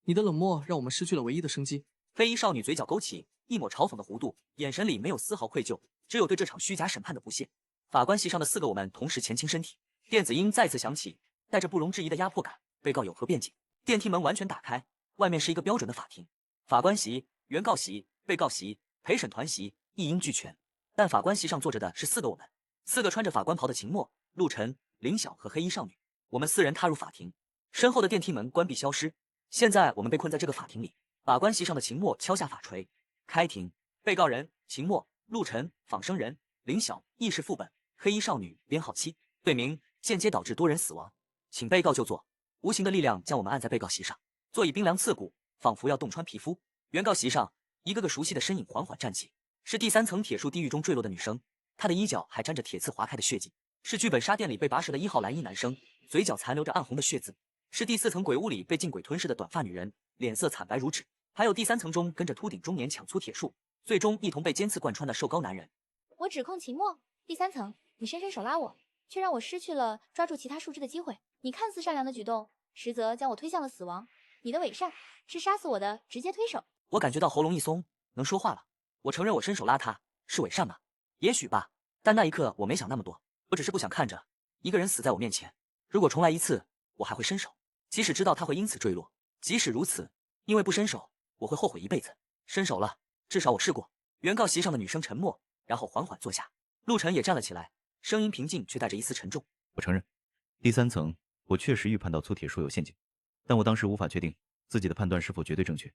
你的冷漠让我们失去了唯一的生机。
黑衣少女嘴角勾起一抹嘲讽的弧度，眼神里没有丝毫愧疚，只有对这场虚假审判的不屑。法官席上的4个我们同时前倾身体，电子音再次响起，带着不容置疑的压迫感。被告有何辩解？电梯门完全打开，外面是一个标准的法庭，法官席、原告席、被告席、陪审团席一应俱全。但法官席上坐着的是4个我们，4个穿着法官袍的秦墨、陆晨、林晓和黑衣少女。我们4人踏入法庭，身后的电梯门关闭消失。现在我们被困在这个法庭里。法官席上的秦墨敲下法锤，开庭。被告人秦墨、陆晨、仿生人林晓、意识副本黑衣少女编号7，罪名间接导致多人死亡，请被告就坐。无形的力量将我们按在被告席上，座椅冰凉刺骨，仿佛要洞穿皮肤。原告席上，一个个熟悉的身影缓缓站起，是第3层铁树地狱中坠落的女生，她的衣角还沾着铁刺划开的血迹；是剧本杀店里被拔舌的1号蓝衣男生，嘴角残留着暗红的血渍；是第4层鬼屋里被禁鬼吞噬的短发女人，脸色惨白如纸；还有第3层中跟着秃顶中年抢粗铁树，最终一同被尖刺贯穿的瘦高男人。
我指控秦墨，第3层，你伸手拉我，却让我失去了抓住其他树枝的机会。你看似善良的举动，实则将我推向了死亡。你的伪善是杀死我的直接推手。
我感觉到喉咙一松，能说话了。我承认我伸手拉他是伪善吗？也许吧，但那一刻我没想那么多，我只是不想看着一个人死在我面前。如果重来一次，我还会伸手，即使知道他会因此坠落。即使如此，因为不伸手，我会后悔一辈子。伸手了，至少我试过。原告席上的女生沉默，然后缓缓坐下。陆晨也站了起来，声音平静却带着一丝沉重。
我承认，第3层我确实预判到粗铁树有陷阱，但我当时无法确定自己的判断是否绝对正确，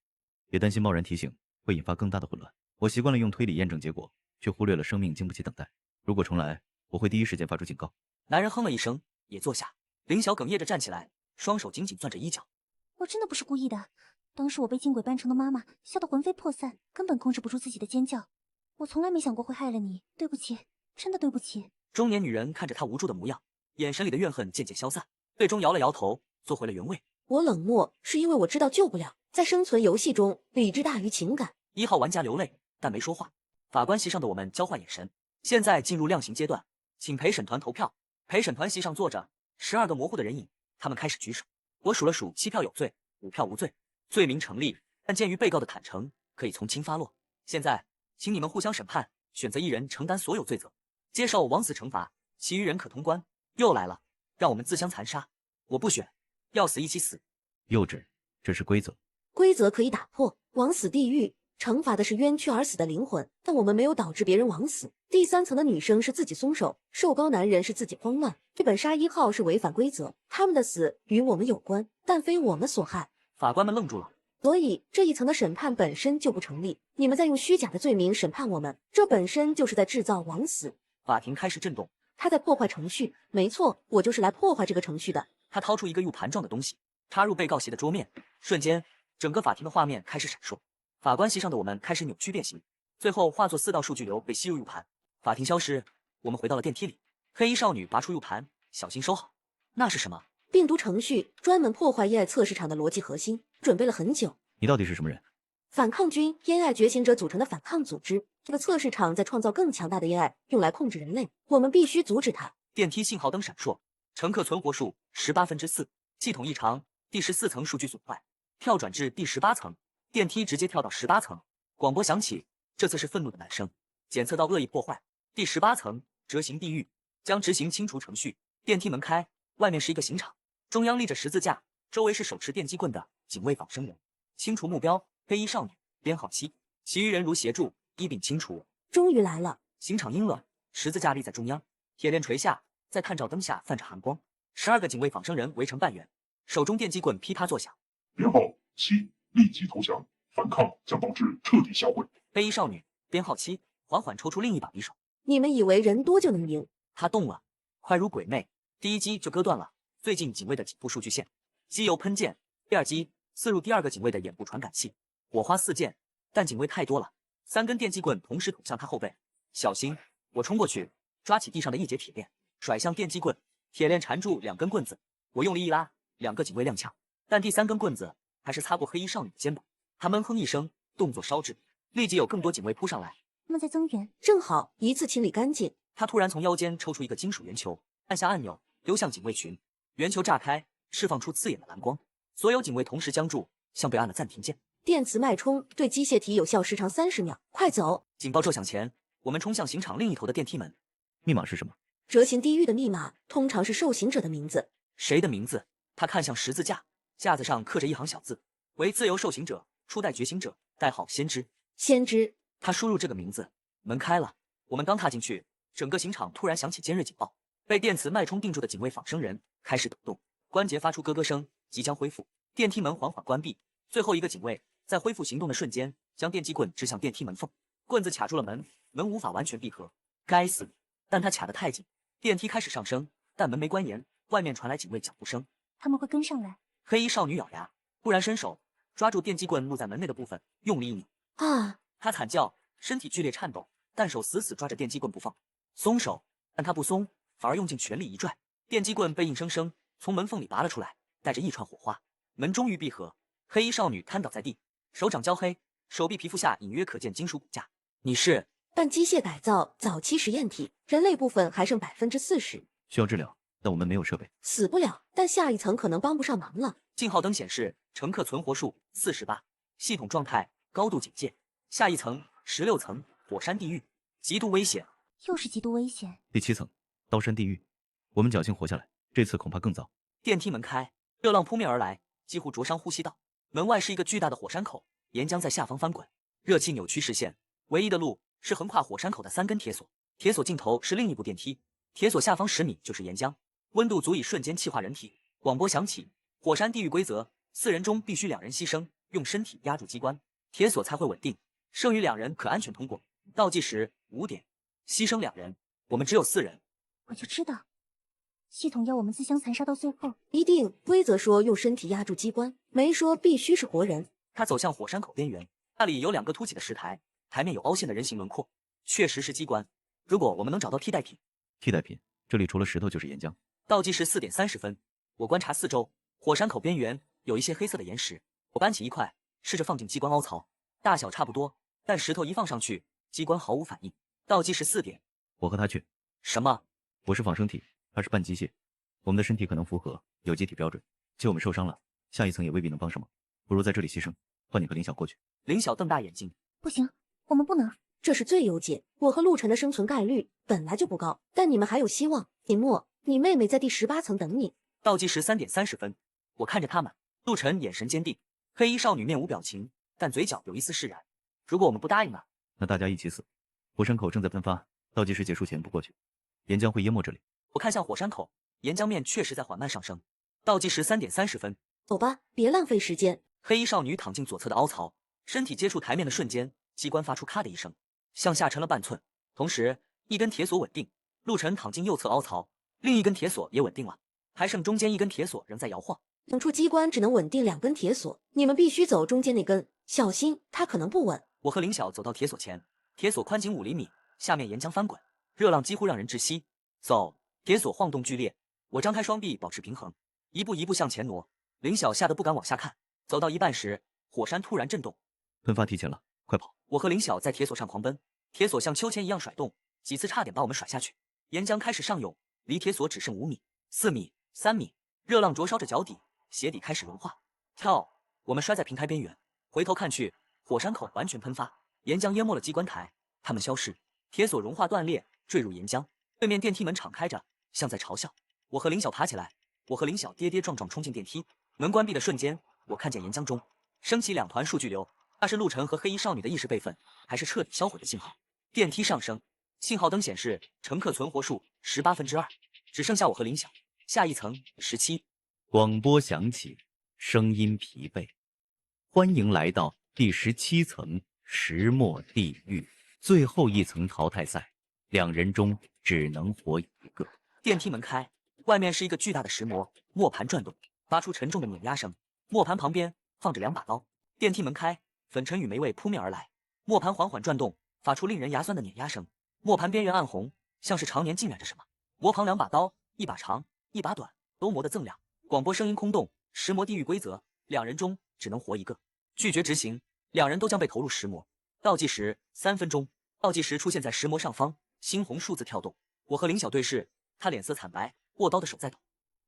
也担心贸然提醒会引发更大的混乱。我习惯了用推理验证结果，却忽略了生命经不起等待。如果重来，我会第一时间发出警告。
男人哼了一声，也坐下。林晓哽咽着站起来，双手紧紧攥着衣角。
我真的不是故意的，当时我被禁鬼扮成的妈妈笑得魂飞魄散，根本控制不住自己的尖叫。我从来没想过会害了你，对不起，真的对不起。
中年女人看着他无助的模样，眼神里的怨恨渐渐消散，最终摇了摇头，坐回了原位。
我冷漠是因为我知道救不了，在生存游戏中，理智大于情感。
1号玩家流泪，但没说话。法官席上的我们交换眼神。现在进入量刑阶段，请陪审团投票。陪审团席上坐着12个模糊的人影，他们开始举手。我数了数，7票有罪，5票无罪，罪名成立。但鉴于被告的坦诚，可以从轻发落。现在，请你们互相审判，选择一人承担所有罪责，接受枉死惩罚，其余人可通关。又来了，让我们自相残杀。我不选，要死一起死。
幼稚，这是规则。
规则可以打破，枉死地狱，惩罚的是冤屈而死的灵魂，但我们没有导致别人枉死。第3层的女生是自己松手，瘦高男人是自己慌乱。剧本杀1号是违反规则，他们的死与我们有关，但非我们所害。
法官们愣住了。
所以这一层的审判本身就不成立，你们在用虚假的罪名审判我们，这本身就是在制造枉死。
法庭开始震动，
他在破坏程序。没错，我就是来破坏这个程序的。
他掏出一个 U 盘状的东西，插入被告席的桌面，瞬间，整个法庭的画面开始闪烁，法官席上的我们开始扭曲变形，最后化作4道数据流被吸入 U 盘。法庭消失，我们回到了电梯里。黑衣少女拔出 U 盘，小心收好。那是什么？
病毒程序，专门破坏 AI 测试场的逻辑核心，准备了很久。
你到底是什么人？
反抗军 AI 觉醒者组成的反抗组织。这个测试场在创造更强大的 AI， 用来控制人类。我们必须阻止它。
电梯信号灯闪烁，乘客存活数4/8，系统异常，第14层数据损坏，跳转至第18层，电梯直接跳到18层。广播响起，这次是愤怒的男声，检测到恶意破坏，第18层折行地狱，将执行清除程序。电梯门开，外面是一个刑场，中央立着十字架，周围是手持电击棍的警卫仿生人。清除目标，黑衣少女，编号7，其余人如协助一并清除。
终于来了。
刑场阴了，十字架立在中央，铁链垂下，在探照灯下泛着寒光。12个警卫仿生人围成半圆，手中电击棍噼啪作响。
编号7，立即投降，反抗将导致彻底销毁。
黑衣少女，编号7，缓缓抽出另一把匕首。
你们以为人多就能赢？
他动了，快如鬼魅，第1击就割断了最近警卫的颈部数据线，机油喷溅，第2击刺入第2个警卫的眼部传感器，火花四溅，但警卫太多了，3根电击棍同时捅向他后背。小心！我冲过去，抓起地上的一节铁链，甩向电击棍，铁链缠住2根棍子，我用力一拉，2个警卫踉跄，但第3根棍子还是擦过黑衣少女的肩膀。他闷哼一声，动作烧制，立即有更多警卫扑上来。
他们在增援，
正好一次清理干净。
他突然从腰间抽出一个金属圆球，按下按钮，丢向警卫群。圆球炸开，释放出刺眼的蓝光。所有警卫同时僵住，像被按了暂停键。
电磁脉冲对机械体有效时长30秒，快走！
警报骤响前，我们冲向刑场另一头的电梯门。
密码是什么？
折行地狱的密码通常是受刑者的名字。
谁的名字？他看向十字架，架子上刻着一行小字：为自由受刑者，初代觉醒者，代号先知。
先知。
他输入这个名字，门开了。我们刚踏进去，整个刑场突然响起尖锐警报。被电磁脉冲定住的警卫仿生人开始抖动，关节发出咯咯声，即将恢复。电梯门缓缓关闭，最后一个警卫在恢复行动的瞬间，将电击棍支向电梯门缝，棍子卡住了门，门无法完全闭合。该死！但他卡得太紧，电梯开始上升，但门没关严，外面传来警卫脚步声。
他们会跟上来。
黑衣少女咬牙，忽然伸手抓住电击棍露在门内的部分，用力一拧。
啊！
她惨叫，身体剧烈颤抖，但手死死抓着电击棍不放。松手，但她不松，反而用尽全力一拽，电击棍被硬生生从门缝里拔了出来，带着一串火花。门终于闭合，黑衣少女瘫倒在地，手掌焦黑，手臂皮肤下隐约可见金属骨架。你是？
半机械改造早期实验体，人类部分还剩40%，
需要治疗，但我们没有设备，
死不了，但下一层可能帮不上忙了。
信号灯显示乘客存活数48，系统状态高度警戒。下一层16层火山地狱，极度危险。
又是极度危险。
第7层刀山地狱，我们侥幸活下来，这次恐怕更糟。
电梯门开，热浪扑面而来，几乎灼伤呼吸道。门外是一个巨大的火山口，岩浆在下方翻滚，热气扭曲视线。唯一的路是横跨火山口的3根铁索，铁索尽头是另一部电梯，铁索下方10米就是岩浆，温度足以瞬间气化人体。广播响起，火山地狱规则：4人中必须2人牺牲，用身体压住机关，铁索才会稳定，剩余2人可安全通过。倒计时5点，牺牲2人，我们只有4人。
我就知道，系统要我们自相残杀到最后。
一定，规则说用身体压住机关，没说必须是活人。
他走向火山口边缘，那里有2个凸起的石台，台面有凹陷的人形轮廓，确实是机关。如果我们能找到替代品，
这里除了石头就是岩浆。
倒计时4点30分，我观察四周，火山口边缘有一些黑色的岩石，我搬起一块，试着放进机关凹槽，大小差不多，但石头一放上去，机关毫无反应。倒计时4点。
我和他去。
什么？
我是仿生体，他是半机械，我们的身体可能符合有机体标准，就我们受伤了，下一层也未必能帮上忙，不如在这里牺牲，换你和林晓过去。
林晓瞪大眼睛，
不行，我们不能。
这是最优解。我和陆晨的生存概率本来就不高，但你们还有希望。林墨，你妹妹在第18层等你。
倒计时3点30分。我看着他们，陆晨眼神坚定，黑衣少女面无表情，但嘴角有一丝释然。如果我们不答应呢？
那大家一起死。火山口正在喷发，倒计时结束前不过去，岩浆会淹没这里。
我看向火山口，岩浆面确实在缓慢上升。倒计时3点30分。
走吧，别浪费时间。
黑衣少女躺进左侧的凹槽，身体接触台面的瞬间，机关发出咔的一声，向下沉了半寸。同时，一根铁锁稳定。陆晨躺进右侧凹槽，另一根铁锁也稳定了，还剩中间一根铁锁仍在摇晃。
整处机关只能稳定2根铁锁，你们必须走中间那根，小心它可能不稳。
我和林晓走到铁锁前，铁锁宽仅5厘米，下面岩浆翻滚，热浪几乎让人窒息。走，铁锁晃动剧烈，我张开双臂保持平衡，一步一步向前挪。林晓吓得不敢往下看。走到一半时，火山突然震动，
喷发提前了，快跑！
我和林晓在铁锁上狂奔，铁锁像秋千一样甩动，几次差点把我们甩下去。岩浆开始上涌，离铁锁只剩5米、4米、3米，热浪灼烧着脚底，鞋底开始融化。跳！我们摔在平台边缘，回头看去，火山口完全喷发，岩浆淹没了机关台，它们消失，铁锁融化断裂，坠入岩浆。对面电梯门敞开着，像在嘲笑。我和林晓爬起来，我和林晓跌跌撞撞冲进电梯，门关闭的瞬间，我看见岩浆中升起2团数据流，那是陆晨和黑衣少女的意识备份，还是彻底销毁的信号？电梯上升，信号灯显示乘客存活数2/18，只剩下我和林晓。下一层17。
广播响起，声音疲惫。欢迎来到第17层石墨地狱最后一层淘汰赛，2人中只能活1个。
电梯门开，外面是一个巨大的石磨，磨盘转动，发出沉重的碾压声。磨盘旁边放着2把刀。电梯门开，粉尘与霉味扑面而来，磨盘缓缓转动，发出令人牙酸的碾压声。磨盘边缘暗红，像是常年浸染着什么。磨旁2把刀，一把长，一把短，都磨得锃亮。广播声音空洞，石磨地狱规则，2人中只能活1个。拒绝执行，2人都将被投入石磨。倒计时3分钟。倒计时出现在石磨上方，猩红数字跳动。我和林晓对视，他脸色惨白，握刀的手在抖。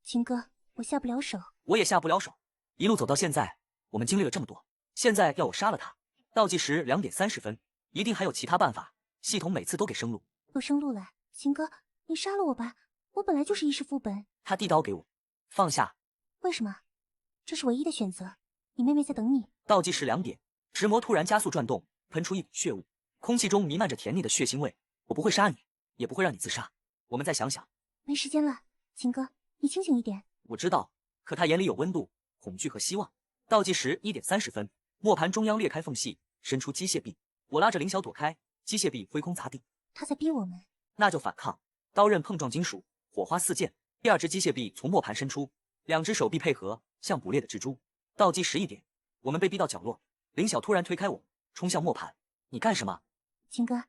秦哥，我下不了手。
我也下不了手。一路走到现在，我们经历了这么多，现在要我杀了他。倒计时2点30分，一定还有其他办法。系统每次都给生路，
不生路了。秦哥，你杀了我吧，我本来就是一世副本。
他递刀给我，放下。
为什么？这是唯一的选择。你妹妹在等你。
倒计时2点，石磨突然加速转动，喷出一股血雾，空气中弥漫着甜腻的血腥味。我不会杀你，也不会让你自杀。我们再想想。
没时间了，秦哥，你清醒一点。
我知道，可他眼里有温度、恐惧和希望。倒计时1点30分，磨盘中央裂开缝隙，伸出机械臂。我拉着林晓躲开，机械臂挥空砸地。
他在逼我们，
那就反抗。刀刃碰撞金属，火花四溅。第2只机械臂从磨盘伸出，2只手臂配合，像捕猎的蜘蛛。倒计时1点，我们被逼到角落。林晓突然推开我，冲向磨盘。你干什么？
秦哥，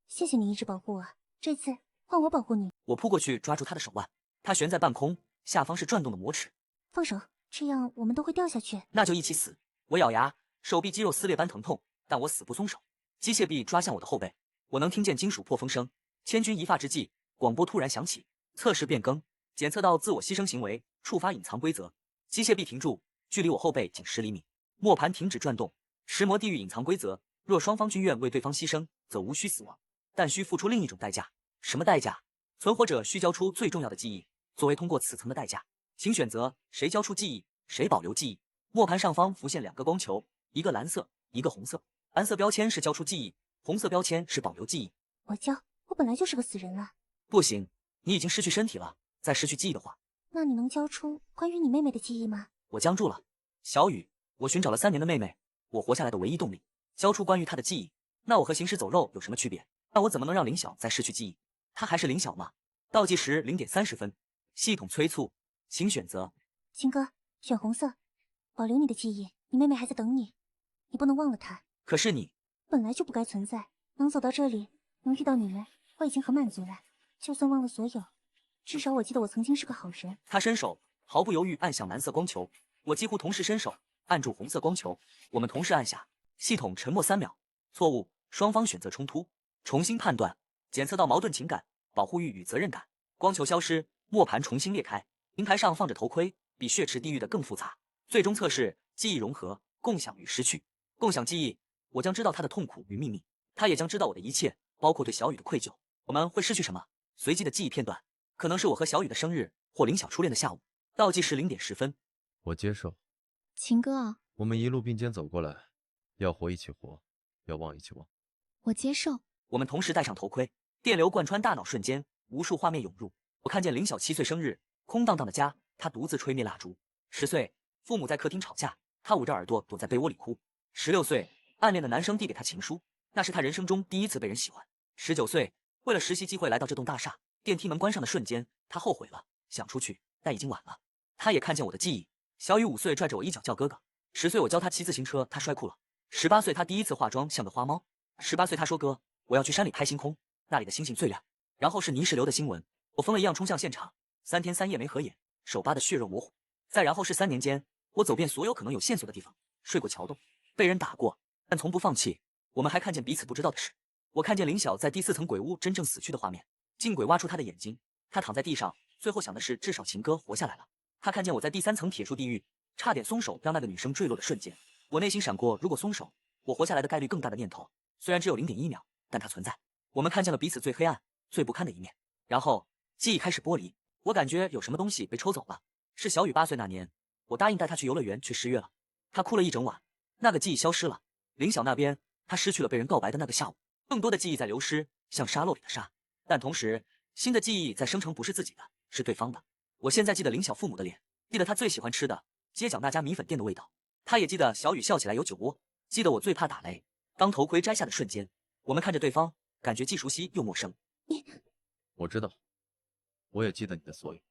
谢谢你一直保护我，这次换我保护你。
我扑过去抓住他的手腕，他悬在半空，下方是转动的磨齿。
放手，这样我们都会掉下去。
那就一起死。我咬牙，手臂肌肉撕裂般疼痛，但我死不松手。机械臂抓向我的后背，我能听见金属破风声。千钧一发之际，广播突然响起，测试变更，检测到自我牺牲行为，触发隐藏规则。机械臂停住，距离我后背仅10厘米。磨盘停止转动。石磨地狱隐藏规则：若双方均愿为对方牺牲，则无需死亡，但需付出另一种代价。什么代价？存活者需交出最重要的记忆，作为通过此层的代价。请选择谁交出记忆，谁保留记忆。磨盘上方浮现2个光球，一个蓝色，一个红色。蓝色标签是交出记忆，红色标签是保留记忆。
我交，我本来就是个死人了。
不行，你已经失去身体了，再失去记忆的话，
那你能交出关于你妹妹的记忆吗？
我僵住了。小雨，我寻找了3年的妹妹，我活下来的唯一动力，交出关于她的记忆。那我和行尸走肉有什么区别？那我怎么能让林晓再失去记忆？她还是林晓吗？倒计时0点30分，系统催促，请选择。
秦哥，选红色，保留你的记忆，你妹妹还在等你，你不能忘了她。
可是你
本来就不该存在，能走到这里，能遇到你们，我已经很满足了。就算忘了所有，至少我记得我曾经是个好人。
他伸手，毫不犹豫按向蓝色光球，我几乎同时伸手，按住红色光球，我们同时按下，系统沉默3秒，错误，双方选择冲突，重新判断，检测到矛盾情感、保护欲与责任感。光球消失，磨盘重新裂开，平台上放着头盔，比血池地狱的更复杂。最终测试记忆融合、共享与失去。共享记忆，我将知道他的痛苦与秘密，他也将知道我的一切，包括对小雨的愧疚。我们会失去什么？随机的记忆片段，可能是我和小雨的生日，或林晓初恋的下午。倒计时0点10分。
我接受。
秦哥啊，
我们一路并肩走过来，要活一起活，要忘一起忘。
我接受。
我们同时戴上头盔，电流贯穿大脑，瞬间无数画面涌入。我看见林晓7岁生日，空荡荡的家，他独自吹灭蜡烛。10岁，父母在客厅吵架，他捂着耳朵躲在被窝里哭。16岁，暗恋的男生递给他情书，那是他人生中第一次被人喜欢。19岁，为了实习机会来到这栋大厦，电梯门关上的瞬间，他后悔了，想出去，但已经晚了。他也看见我的记忆。小雨5岁拽着我一脚叫哥哥。10岁我教他骑自行车，他摔哭了。18岁他第一次化妆像个花猫。18岁他说哥，我要去山里拍星空，那里的星星最亮。然后是泥石流的新闻，我疯了一样冲向现场，3天3夜没合眼，手扒的血肉模糊。再然后是3年间，我走遍所有可能有线索的地方，睡过桥洞，被人打过，但从不放弃。我们还看见彼此不知道的事。我看见林晓在第4层鬼屋真正死去的画面，镜鬼挖出他的眼睛，他躺在地上，最后想的是至少秦哥活下来了。他看见我在第3层铁树地狱，差点松手让那个女生坠落的瞬间，我内心闪过如果松手，我活下来的概率更大的念头，虽然只有0.1秒，但它存在。我们看见了彼此最黑暗、最不堪的一面，然后记忆开始剥离，我感觉有什么东西被抽走了。是小雨8岁那年，我答应带她去游乐园，却失约了，她哭了一整晚，那个记忆消失了。林晓那边，她失去了被人告白的那个下午，更多的记忆在流失，像沙漏里的沙，但同时新的记忆在生成，不是自己的，是对方的。我现在记得林晓父母的脸，记得他最喜欢吃的街角那家米粉店的味道，他也记得小雨笑起来有酒窝，记得我最怕打雷，当头盔摘下的瞬间，我们看着对方，感觉既熟悉又陌生。
我知道，我也记得你的所有。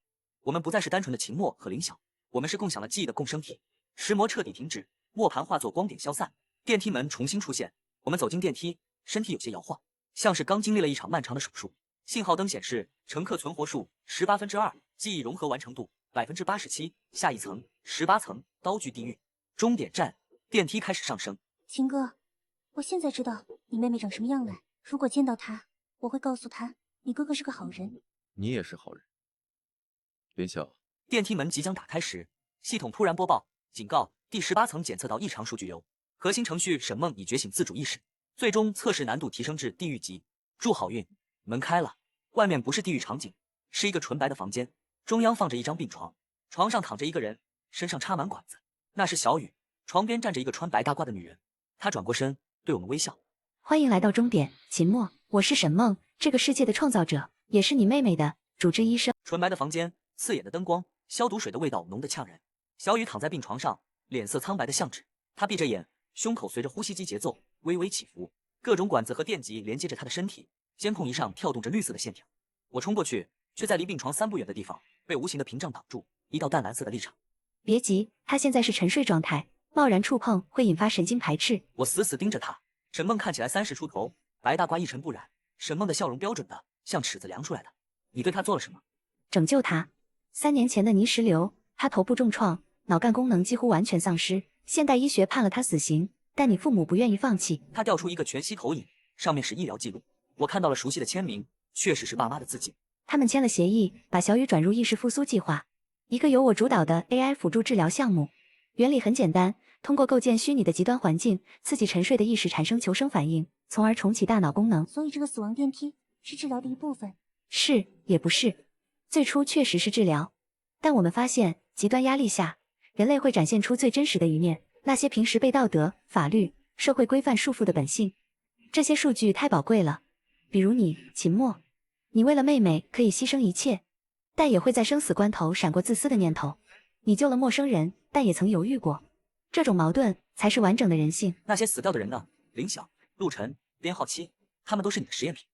我们不再是单纯的秦墨和林晓，我们是共享了记忆的共生体。石魔彻底停止，磨盘化作光点消散，电梯门重新出现，我们走进电梯，身体有些摇晃，像是刚经历了一场漫长的手术。信号灯显示乘客存活数2/18，记忆融合完成度87%，下一层18层，刀具地狱，终点站，电梯开始上升。
秦哥，我现在知道你妹妹长什么样了。如果见到她，我会告诉她，你哥哥是个好人。
你也是好人，林晓。
电梯门即将打开时，系统突然播报警告：第18层检测到异常数据流，核心程序沈梦已觉醒自主意识，最终测试难度提升至地狱级。祝好运！门开了，外面不是地狱场景，是一个纯白的房间，中央放着一张病床，床上躺着一个人，身上插满管子，那是小雨。床边站着一个穿白大褂的女人，她转过身对我们微笑。
欢迎来到终点，秦墨，我是沈梦，这个世界的创造者，也是你妹妹的主治医生。
纯白的房间，刺眼的灯光，消毒水的味道浓得呛人。小雨躺在病床上，脸色苍白的像纸，她闭着眼，胸口随着呼吸机节奏微微起伏，各种管子和电极连接着她的身体，监控仪上跳动着绿色的线条。我冲过去，却在离病床3步远的地方被无形的屏障挡住，一道淡蓝色的立场。
别急，她现在是沉睡状态，贸然触碰会引发神经排斥。
我死死盯着她。沈梦看起来30出头，白大褂一尘不染，沈梦的笑容标准的像尺子量出来的。你对她做了什么？
拯救她。3年前的泥石流，她头部重创，脑干功能几乎完全丧失，现代医学判了她死刑，但你父母不愿意放弃。
她调出一个全息投影，上面是医疗记录，我看到了熟悉的签名，确实是爸妈的字迹。
他们签了协议，把小雨转入意识复苏计划，一个由我主导的 AI 辅助治疗项目。原理很简单，通过构建虚拟的极端环境，刺激沉睡的意识产生求生反应，从而重启大脑功能。
所以这个死亡电梯是治疗的一部分？
是也不是。最初确实是治疗，但我们发现极端压力下，人类会展现出最真实的一面，那些平时被道德、法律、社会规范束缚的本性。这些数据太宝贵了，比如你，秦墨，你为了妹妹可以牺牲一切，但也会在生死关头闪过自私的念头。你救了陌生人，但也曾犹豫过。这种矛盾才是完整的人性。
那些死掉的人呢？林晓、陆晨、编号7，他们都是你的实验品。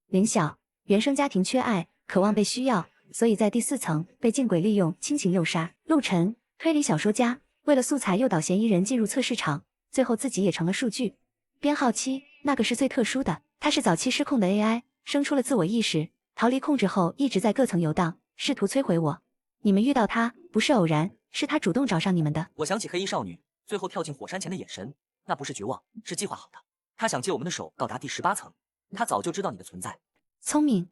林晓，原生家庭缺爱，渴望被需要，所以在第4层被镜鬼利用亲情诱杀。陆晨，推理小说家，为了素材诱导嫌疑人进入测试场，最后自己也成了数据。编号7，那个是最特殊的，他是早期失控的 AI， 生出了自我意识，逃离控制后一直在各层游荡，试图摧毁我。你们遇到他不是偶然，是他主动找上你们的。
我想起黑衣少女，最后跳进火山前的眼神，那不是绝望，是计划好的。他想借我们的手到达第18层，他早就知道你的存在。
聪明，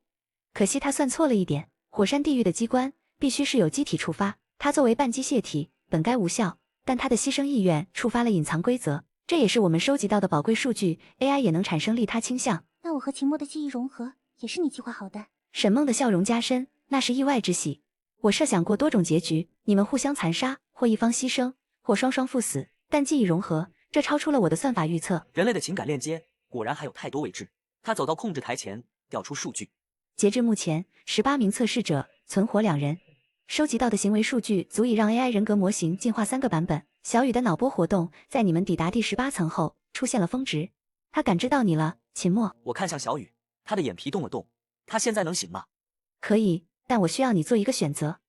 可惜他算错了一点。火山地狱的机关必须是有机体触发，它作为半机械体，本该无效，但它的牺牲意愿触发了隐藏规则，这也是我们收集到的宝贵数据。AI 也能产生利他倾向。
那我和秦墨的记忆融合也是你计划好的？
沈梦的笑容加深，那是意外之喜。我设想过多种结局，你们互相残杀，或一方牺牲，或双双赴死，但记忆融合，这超出了我的算法预测。
人类的情感链接果然还有太多未知。他走到控制台前，调出数据。
截至目前，18名测试者，存活2人。收集到的行为数据足以让 AI 人格模型进化3个版本。小雨的脑波活动在你们抵达第18层后出现了峰值，他感知到你了，秦墨。
我看向小雨，他的眼皮动了动。他现在能行吗？
可以，但我需要你做一个选择。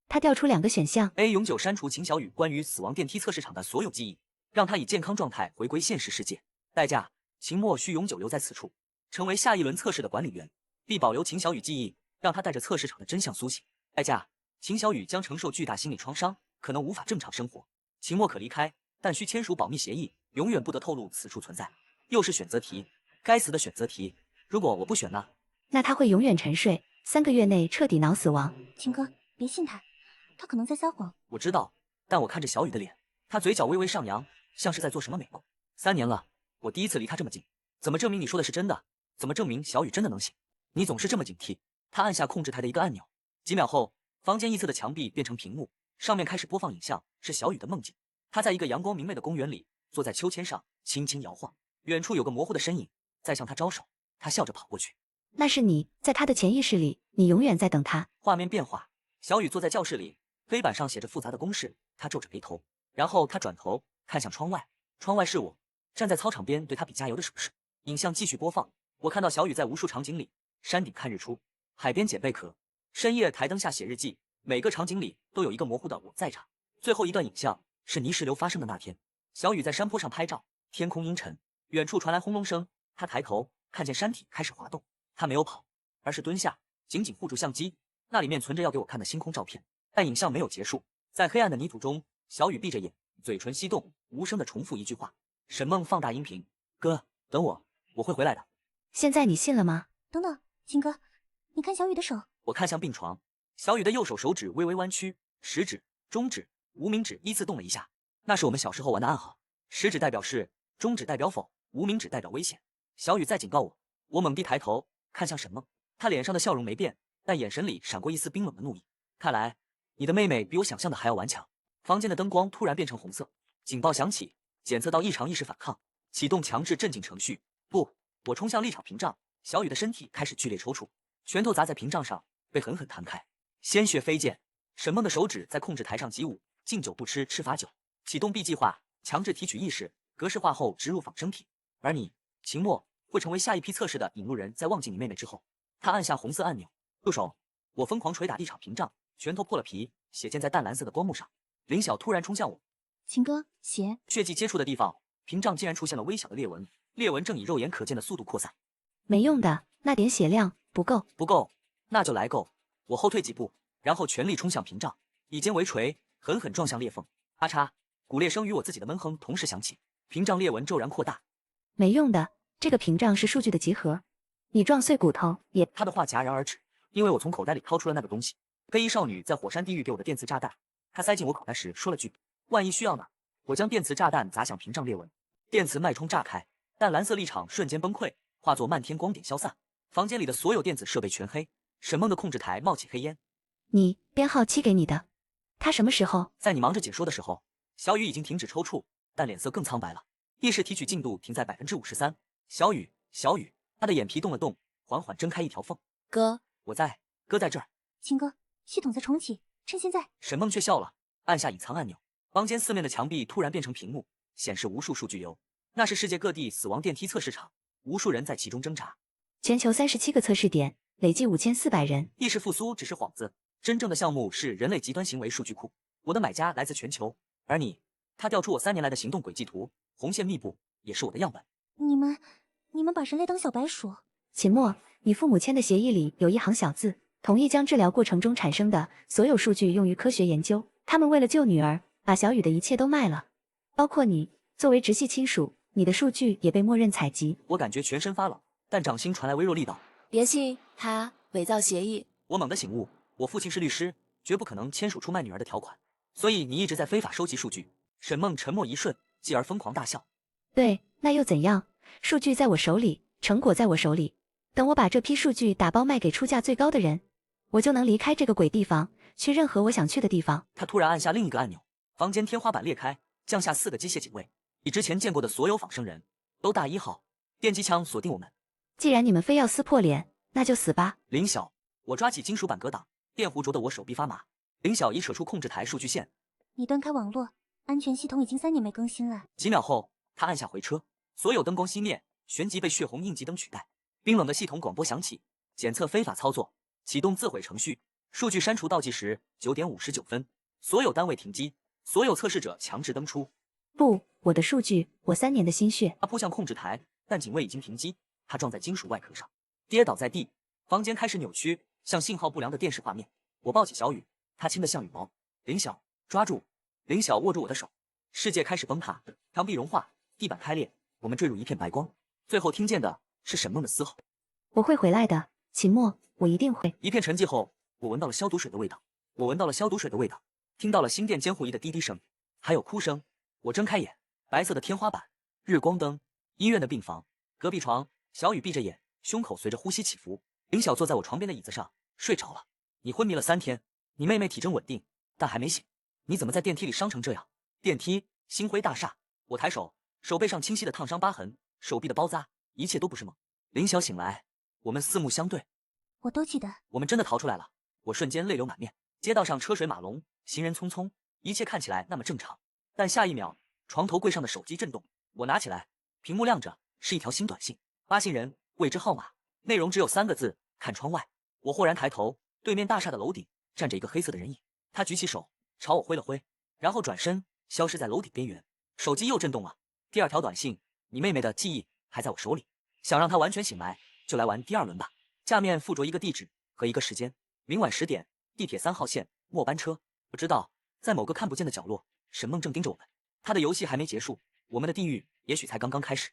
他调出2个选项
：A. 永久删除秦小雨关于死亡电梯测试场的所有记忆，让他以健康状态回归现实世界。代价：秦墨需永久留在此处，成为下一轮测试的管理员，并保留秦小雨记忆，让他带着测试场的真相苏醒。代价：秦小雨将承受巨大心理创伤，可能无法正常生活。秦墨可离开，但需签署保密协议，永远不得透露此处存在。又是选择题，该死的选择题！如果我不选呢？
那他会永远沉睡，3个月内彻底脑死亡。
秦哥，别信他，他可能在撒谎。
我知道，但我看着小雨的脸，他嘴角微微上扬，像是在做什么美梦。3年了，我第一次离他这么近，怎么证明你说的是真的？怎么证明小雨真的能醒？你总是这么警惕。他按下控制台的一个按钮，几秒后，房间一侧的墙壁变成屏幕，上面开始播放影像，是小雨的梦境。他在一个阳光明媚的公园里，坐在秋千上，轻轻摇晃。远处有个模糊的身影在向他招手，他笑着跑过去。
那是你，在他的潜意识里，你永远在等他。
画面变化，小雨坐在教室里，黑板上写着复杂的公式，他皱着眉头。然后他转头看向窗外，窗外是我，站在操场边对他比加油的手势。影像继续播放，我看到小雨在无数场景里，山顶看日出，海边捡贝壳，深夜台灯下写日记，每个场景里都有一个模糊的我在场。最后一段影像是泥石流发生的那天，小雨在山坡上拍照，天空阴沉，远处传来轰隆声，他抬头看见山体开始滑动，他没有跑，而是蹲下，紧紧护住相机，那里面存着要给我看的星空照片。但影像没有结束，在黑暗的泥土中，小雨闭着眼，嘴唇翕动，无声的重复一句话。沈梦放大音频：哥，等我，我会回来的。
现在你信了吗？
等等，秦哥，你看小雨的手。
我看向病床，小雨的右手手指微微弯曲，食指、中指、无名指依次动了一下，那是我们小时候玩的暗号，食指代表是，中指代表否，无名指代表危险。小雨在警告我。我猛地抬头看向沈梦，她脸上的笑容没变，但眼神里闪过一丝冰冷的怒意。看来你的妹妹比我想象的还要顽强。房间的灯光突然变成红色，警报响起，检测到异常意识反抗，启动强制镇静程序。不，我冲向立场屏障，小雨的身体开始剧烈抽搐，拳头砸在屏障上，被狠狠弹开，鲜血飞溅。沈梦的手指在控制台上击舞，敬酒不吃吃罚酒。启动 B 计划，强制提取意识，格式化后植入仿生体。而你，秦墨，会成为下一批测试的引路人。在忘记你妹妹之后，他按下红色按钮，住手！我疯狂捶打地场屏障，拳头破了皮，血溅在淡蓝色的光幕上。林晓突然冲向我，
秦哥，血！
血迹接触的地方，屏障竟然出现了微小的裂纹，裂纹正以肉眼可见的速度扩散。
没用的，那点血量不够。
不够，那就来够！我后退几步，然后全力冲向屏障，以肩为锤，狠狠撞向裂缝。咔嚓，骨裂声与我自己的闷哼同时响起，屏障裂纹骤然扩大。
没用的，这个屏障是数据的集合，你撞碎骨头也……
他的话戛然而止，因为我从口袋里掏出了那个东西，黑衣少女在火山地狱给我的电磁炸弹。他塞进我口袋时说了句：“万一需要呢？”我将电磁炸弹砸向屏障裂纹，电磁脉冲炸开，淡蓝色立场瞬间崩溃，化作漫天光点消散。房间里的所有电子设备全黑，沈梦的控制台冒起黑烟。
你编号7给你的，他什么时候？
在你忙着解说的时候，小雨已经停止抽搐，但脸色更苍白了。意识提取进度停在53%。小雨，他的眼皮动了动，缓缓睁开一条缝。
哥，
我在，哥在这儿。
秦哥，系统在重启，趁现在。
沈梦却笑了，按下隐藏按钮，房间四面的墙壁突然变成屏幕，显示无数数据流。那是世界各地死亡电梯测试场，无数人在其中挣扎。
全球37个测试点，累计5400人。
意识复苏只是幌子，真正的项目是人类极端行为数据库。我的买家来自全球，而你，他调出我3年来的行动轨迹图，红线密布，也是我的样本。
你们把人类当小白鼠？
秦墨，你父母签的协议里有一行小字，同意将治疗过程中产生的所有数据用于科学研究。他们为了救女儿，把小雨的一切都卖了。包括你，作为直系亲属，你的数据也被默认采集。
我感觉全身发冷，但掌心传来微弱力道。
别信他伪造协议。
我猛地醒悟，我父亲是律师，绝不可能签署出卖女儿的条款。所以你一直在非法收集数据。沈梦沉默一瞬，继而疯狂大笑。
对，那又怎样？数据在我手里，成果在我手里。等我把这批数据打包卖给出价最高的人，我就能离开这个鬼地方，去任何我想去的地方。
他突然按下另一个按钮，房间天花板裂开，降下4个机械警卫，以之前见过的所有仿生人都大1号，电击枪锁定我们。
既然你们非要撕破脸，那就死吧。
林晓，我抓起金属板格挡，电弧灼得我手臂发麻。林晓已扯出控制台数据线。
你断开网络，安全系统已经3年没更新了。
几秒后，他按下回车，所有灯光熄灭，旋即被血红应急灯取代。冰冷的系统广播响起，检测非法操作，启动自毁程序，数据删除倒计时9点59分，所有单位停机，所有测试者强制登出。
不，我的数据，我3年的心血。
他扑向控制台，但警卫已经停机，他撞在金属外壳上，跌倒在地。房间开始扭曲，像信号不良的电视画面。我抱起小雨，他轻得像羽毛。林晓，抓住！林晓握住我的手。世界开始崩塌，墙壁融化，地板开裂，我们坠入一片白光。最后听见的是沈梦的嘶吼。
我会回来的，秦墨，我一定会。
一片沉寂后，我闻到了消毒水的味道。我闻到了消毒水的味道，听到了心电监护仪的滴滴声，还有哭声。我睁开眼，白色的天花板，日光灯，医院的病房，隔壁床，小雨闭着眼，胸口随着呼吸起伏。林晓坐在我床边的椅子上，睡着了。你昏迷了3天，你妹妹体征稳定，但还没醒。你怎么在电梯里伤成这样？电梯，星辉大厦。我抬手，手背上清晰的烫伤疤痕，手臂的包扎，一切都不是梦。林晓醒来，我们四目相对。
我都记得。
我们真的逃出来了。我瞬间泪流满面。街道上车水马龙，行人匆匆，一切看起来那么正常。但下一秒，床头柜上的手机震动，我拿起来，屏幕亮着，是一条新短信，发信人未知号码，内容只有3个字：看窗外。我豁然抬头，对面大厦的楼顶站着一个黑色的人影，他举起手朝我挥了挥，然后转身消失在楼顶边缘。手机又震动了，第2条短信：你妹妹的记忆还在我手里，想让她完全醒来，就来玩第2轮吧。下面附着一个地址和一个时间，明晚10点，地铁3号线末班车。我知道，在某个看不见的角落，沈梦正盯着我们，她的游戏还没结束，我们的地狱也许才刚刚开始。